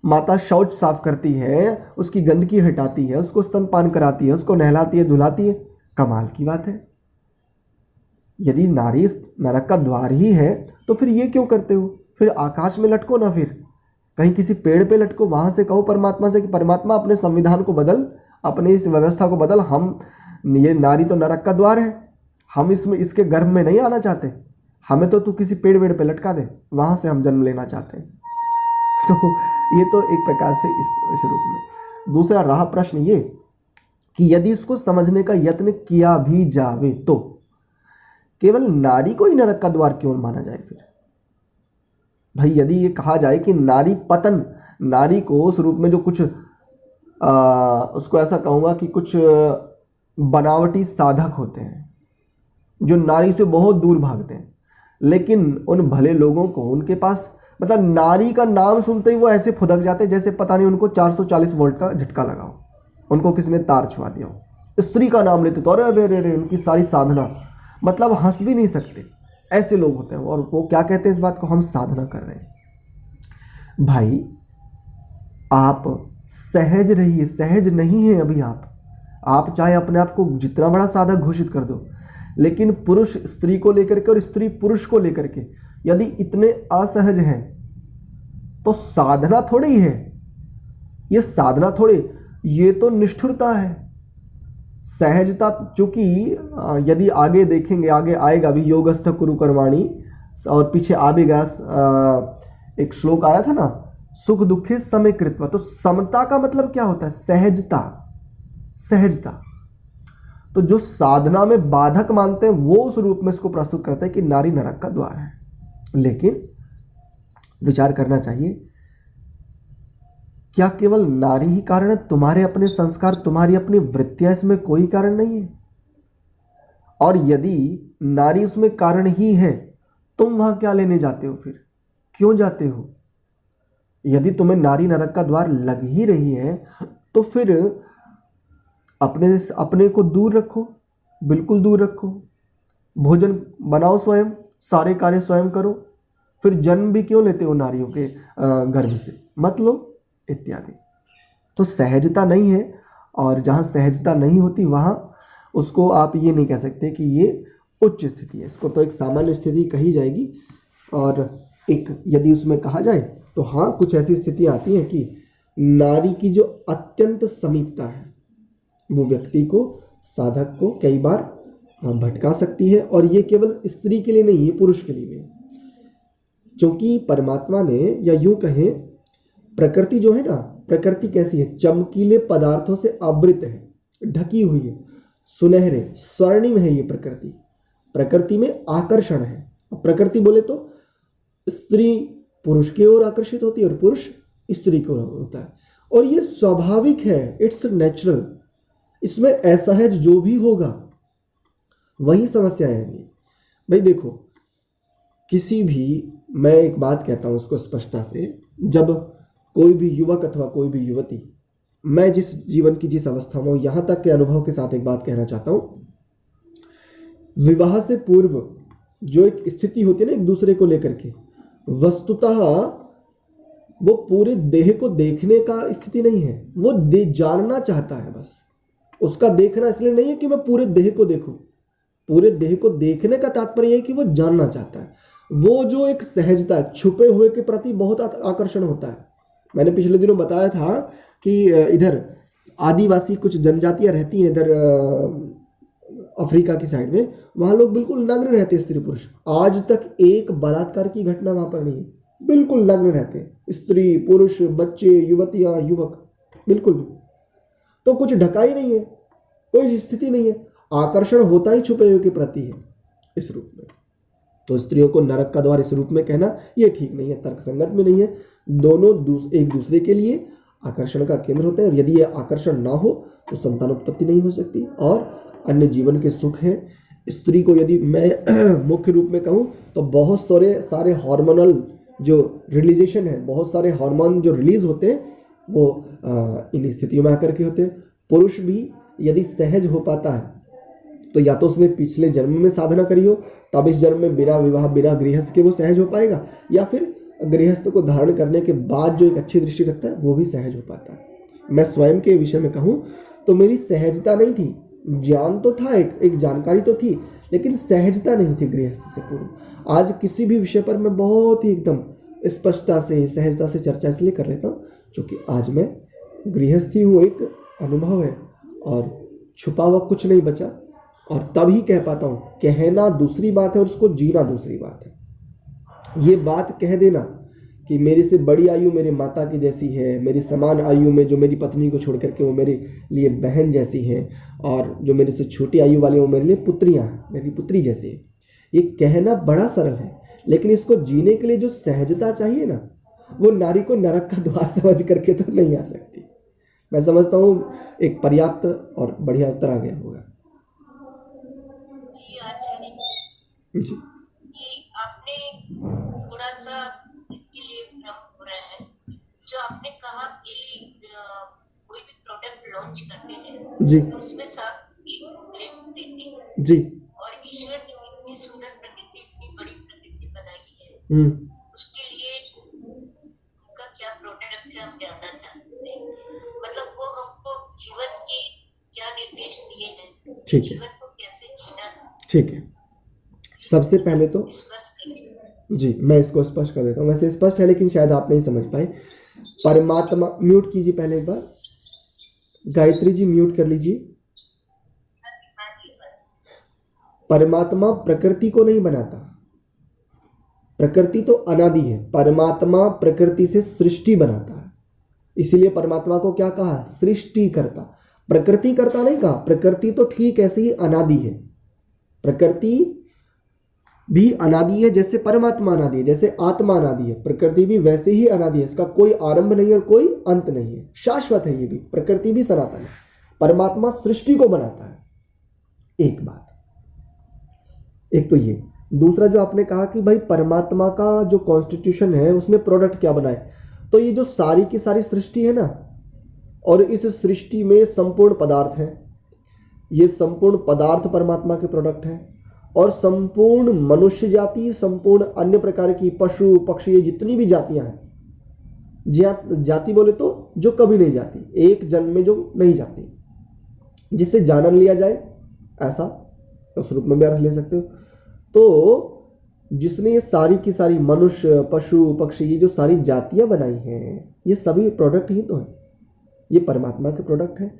[SPEAKER 1] माता शौच साफ करती है, उसकी गंदगी हटाती है, उसको स्तनपान कराती है, उसको नहलाती है, धुलाती है, कमाल की बात है। यदि नारी नरक का द्वार ही है तो फिर ये क्यों करते हो? फिर आकाश में लटको ना, फिर कहीं किसी पेड़ पे लटको, वहां से कहो परमात्मा से कि परमात्मा अपने संविधान को बदल, अपने इस व्यवस्था को बदल। हम ये नारी तो नरक का द्वार है, हम इसके गर्भ में नहीं आना चाहते, हमें तो तू किसी पेड़ वेड़ पे लटका दे, वहां से हम जन्म लेना चाहते हैं। तो ये तो एक प्रकार से इस रूप में। दूसरा रहा प्रश्न ये कि यदि इसको समझने का यत्न किया भी जावे तो केवल नारी को ही नरक का द्वार क्यों माना जाए? फिर भाई यदि ये कहा जाए कि नारी पतन, नारी को उस रूप में जो कुछ उसको ऐसा कहूँगा कि कुछ बनावटी साधक होते हैं जो नारी से बहुत दूर भागते हैं, लेकिन उन भले लोगों को उनके पास मतलब नारी का नाम सुनते ही वो ऐसे फुदक जाते हैं जैसे पता नहीं उनको 440 वोल्ट का झटका लगा हो, उनको किसने तार छुआ दिया हो। स्त्री का नाम लेते तो अरे अरे अरे उनकी सारी साधना, मतलब हंस भी नहीं सकते, ऐसे लोग होते हैं। और वो क्या कहते हैं इस बात को, हम साधना कर रहे हैं। भाई आप सहज रहिए, सहज नहीं है अभी आप चाहे अपने आप को जितना बड़ा साधक घोषित कर दो, लेकिन पुरुष स्त्री को लेकर के और स्त्री पुरुष को लेकर के यदि इतने असहज हैं तो साधना थोड़ी ही है, ये साधना थोड़ी, ये तो निष्ठुरता है। सहजता, चूंकि यदि आगे देखेंगे, आगे आएगा भी योगस्थ कुरु कर्माणि, और पीछे आ भी गया एक श्लोक आया था ना, सुख दुखे समय कृत्वा। तो समता का मतलब क्या होता है? सहजता, सहजता। तो जो साधना में बाधक मानते हैं वो उस रूप में इसको प्रस्तुत करते हैं कि नारी नरक का द्वार है। लेकिन विचार करना चाहिए। क्या केवल नारी ही कारण है? तुम्हारे अपने संस्कार, तुम्हारी अपनी वृत्तियां इसमें कोई कारण नहीं है? और यदि नारी उसमें कारण ही है, तुम वहां क्या लेने जाते हो? फिर क्यों जाते हो? यदि तुम्हें नारी नरक का द्वार लग ही रही है तो फिर अपने को दूर रखो, बिल्कुल दूर रखो। भोजन बनाओ स्वयं, सारे कार्य स्वयं करो। फिर जन्म भी क्यों लेते हो नारियों के गर्भ से? मत लो, इत्यादि। तो सहजता नहीं है, और जहाँ सहजता नहीं होती वहाँ उसको आप ये नहीं कह सकते कि ये उच्च स्थिति है। इसको तो एक सामान्य स्थिति कही जाएगी। और एक यदि उसमें कहा जाए तो हाँ, कुछ ऐसी स्थितियाँ आती हैं कि नारी की जो अत्यंत समीपता है वो व्यक्ति को, साधक को कई बार भटका सकती है। और ये केवल स्त्री के लिए नहीं, ये पुरुष के लिए भी। क्योंकि परमात्मा ने, या यूं कहें प्रकृति जो है ना, प्रकृति कैसी है? चमकीले पदार्थों से आवृत है, ढकी हुई है, सुनहरे स्वर्णिम है ये प्रकृति। प्रकृति में आकर्षण है। प्रकृति बोले तो स्त्री पुरुष की ओर आकर्षित होती है और पुरुष स्त्री की ओर होता है, और ये स्वाभाविक है, इट्स नेचुरल। इसमें असहज जो भी होगा वही समस्याएं आएंगी। भाई देखो, किसी भी, मैं एक बात कहता हूं उसको स्पष्टता से, जब कोई भी युवक अथवा कोई भी युवती, मैं जिस जीवन की जिस अवस्था में हूं, यहां तक के अनुभव के साथ एक बात कहना चाहता हूं। विवाह से पूर्व जो एक स्थिति होती है ना एक दूसरे को लेकर के, वस्तुतः वो पूरे देह को देखने का स्थिति नहीं है, वो जानना चाहता है बस। उसका देखना इसलिए नहीं है कि मैं पूरे देह को देखूं, पूरे देह को देखने का तात्पर्य है कि वो जानना चाहता है। वो जो एक सहजता, छुपे हुए के प्रति बहुत आकर्षण होता है। मैंने पिछले दिनों बताया था कि इधर आदिवासी कुछ जनजातियां रहती हैं, इधर अफ्रीका की साइड में, वहां लोग बिल्कुल नग्न रहते हैं, स्त्री पुरुष। आज तक एक बलात्कार की घटना वहां पर नहीं है, बिल्कुल नग्न रहते हैं, स्त्री पुरुष, बच्चे, युवतियां, युवक, बिल्कुल। तो कुछ ढका ही नहीं है, कोई स्थिति नहीं है, आकर्षण होता ही छुपे हुए के प्रति है इस रूप में। तो स्त्रियों को नरक का द्वार इस रूप में कहना ये ठीक नहीं है, तर्कसंगत भी नहीं है। दोनों एक दूसरे के लिए आकर्षण का केंद्र होते हैं, और यदि ये आकर्षण ना हो तो संतानोत्पत्ति नहीं हो सकती और अन्य जीवन के सुख है। स्त्री को यदि मैं मुख्य रूप में कहूँ तो बहुत सारे हार्मोनल जो रिलीजेशन है, बहुत सारे हार्मोन जो रिलीज होते हैं वो इन स्थितियों में आकर के होते हैं। पुरुष भी यदि सहज हो पाता है तो या तो उसने पिछले जन्म में साधना करी हो, तब इस जन्म में बिना विवाह बिना गृहस्थ के वो सहज हो पाएगा, या फिर गृहस्थ को धारण करने के बाद जो एक अच्छी दृष्टि रखता है वो भी सहज हो पाता है। मैं स्वयं के विषय में कहूँ तो मेरी सहजता नहीं थी, ज्ञान तो था, एक जानकारी तो थी, लेकिन सहजता नहीं थी गृहस्थ से पूर्व। आज किसी भी विषय पर मैं बहुत ही एकदम स्पष्टता से, सहजता से चर्चा इसलिए कर लेता हूँ क्योंकि आज मैं गृहस्थी हूँ, एक अनुभव है और छुपा हुआ कुछ नहीं बचा। और तभी कह पाता हूँ, कहना दूसरी बात है और उसको जीना दूसरी बात है। ये बात कह देना कि मेरे से बड़ी आयु मेरे माता की जैसी है, मेरी समान आयु में जो मेरी पत्नी को छोड़ करके वो मेरे लिए बहन जैसी है, और जो मेरे से छोटी आयु वाली वो मेरे लिए पुत्रियाँ हैं, मेरी पुत्री जैसी है, ये कहना बड़ा सरल है। लेकिन इसको जीने के लिए जो सहजता चाहिए ना, वो नारी को नरक का द्वार समझ करके तो नहीं आ सकती। मैं समझता हूँ एक पर्याप्त और बढ़िया उत्तर आ गया होगा। जी,
[SPEAKER 3] आपने थोड़ा सा इसके लिए भ्रम हो रहा है। जो आपने कहा कि कोई भी प्रोडक्ट लॉन्च करते हैं
[SPEAKER 1] जी,
[SPEAKER 3] तो उसमें साथ एक ब्लेम देते हैं,
[SPEAKER 1] जी,
[SPEAKER 3] और ईश्वर ने इतनी सुंदर प्रकृति, इतनी बड़ी प्रकृति बनाई है, उसके लिए उनका क्या प्रोडक्ट है हम जानना चाहते हैं। मतलब वो हमको जीवन के क्या निर्देश दिए हैं,
[SPEAKER 1] ठीक है,
[SPEAKER 3] जीवन को कैसे जीना,
[SPEAKER 1] ठीक है। सबसे पहले तो जी मैं इसको स्पष्ट कर देता हूँ, वैसे स्पष्ट है लेकिन शायद आप नहीं समझ पाए। परमात्मा, म्यूट कीजिए पहले एक बार, गायत्री जी म्यूट कर लीजिए। परमात्मा प्रकृति को नहीं बनाता, प्रकृति तो अनादि है, परमात्मा प्रकृति से सृष्टि बनाता है। इसीलिए परमात्मा को क्या कहा? सृष्टि करता, प्रकृति करता नहीं कहा। प्रकृति तो ठीक ऐसे ही अनादि है, प्रकृति भी अनादि है, जैसे परमात्मा अनादि है, जैसे आत्मा अनादि है, प्रकृति भी वैसे ही अनादि है। इसका कोई आरंभ नहीं और कोई अंत नहीं है, शाश्वत है। ये भी प्रकृति भी सनातन है। परमात्मा सृष्टि को बनाता है, एक बात। एक तो ये। दूसरा जो आपने कहा कि भाई परमात्मा का जो कॉन्स्टिट्यूशन है उसने प्रोडक्ट क्या बनाए, तो ये जो सारी की सारी सृष्टि है ना, और इस सृष्टि में संपूर्ण पदार्थ है, ये संपूर्ण पदार्थ परमात्मा के प्रोडक्ट है। और संपूर्ण मनुष्य जाति, संपूर्ण अन्य प्रकार की पशु पक्षी, ये जितनी भी जातियां हैं, जाति बोले तो जो कभी नहीं जाती, एक जन्म में जो नहीं जाती, जिससे जानन लिया जाए, ऐसा उस रूप में भी अर्थ ले सकते हो। तो जिसने ये सारी की सारी मनुष्य पशु पक्षी, ये जो सारी जातियां बनाई हैं, ये सभी प्रोडक्ट ही तो है, ये परमात्मा के प्रोडक्ट है।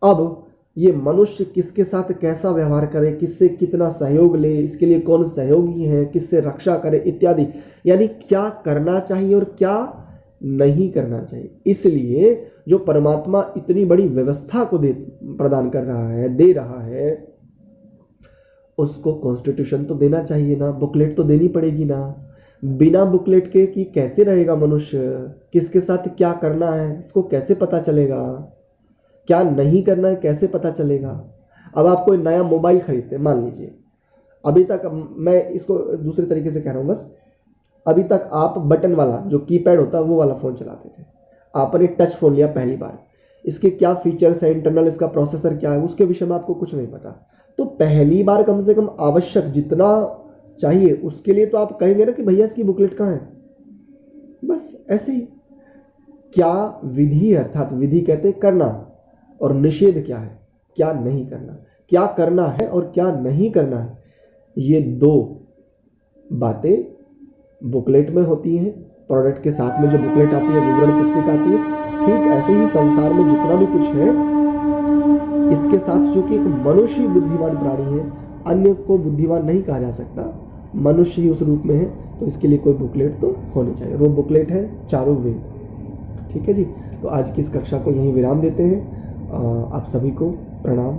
[SPEAKER 1] अब ये मनुष्य किसके साथ कैसा व्यवहार करे, किससे कितना सहयोग ले, इसके लिए कौन सहयोगी है, किससे रक्षा करे इत्यादि, यानी क्या करना चाहिए और क्या नहीं करना चाहिए। इसलिए जो परमात्मा इतनी बड़ी व्यवस्था को प्रदान कर रहा है, दे रहा है, उसको कॉन्स्टिट्यूशन तो देना चाहिए ना, बुकलेट तो देनी पड़ेगी ना। बिना बुकलेट के कि कैसे रहेगा मनुष्य, किसके साथ क्या करना है इसको कैसे पता चलेगा, क्या नहीं करना है कैसे पता चलेगा। अब आप कोई नया मोबाइल खरीदते हैं, मान लीजिए, अभी तक मैं इसको दूसरे तरीके से कह रहा हूँ बस, अभी तक आप बटन वाला जो कीपैड होता है वो वाला फ़ोन चलाते थे, आपने टच फ़ोन लिया पहली बार, इसके क्या फीचर्स है, इंटरनल इसका प्रोसेसर क्या है, उसके विषय में आपको कुछ नहीं पता। तो पहली बार कम से कम आवश्यक जितना चाहिए उसके लिए तो आप कहेंगे ना कि भैया इसकी बुकलेट कहाँ है। बस ऐसे ही क्या विधि, अर्थात विधि कहते हैं करना, और निषेध क्या है, क्या नहीं करना। क्या करना है और क्या नहीं करना है, ये दो बातें बुकलेट में होती हैं। प्रोडक्ट के साथ में जो बुकलेट आती है, विवरण पुस्तिका आती है, ठीक ऐसे ही संसार में जितना भी कुछ है, इसके साथ जो कि एक मनुष्य बुद्धिमान प्राणी है, अन्य को बुद्धिमान नहीं कहा जा सकता, मनुष्य ही उस रूप में है, तो इसके लिए कोई बुकलेट तो होनी चाहिए। वो बुकलेट है चारों वेद। ठीक है जी, तो आज की इस कक्षा को यहीं विराम देते हैं। आप सभी को प्रणाम।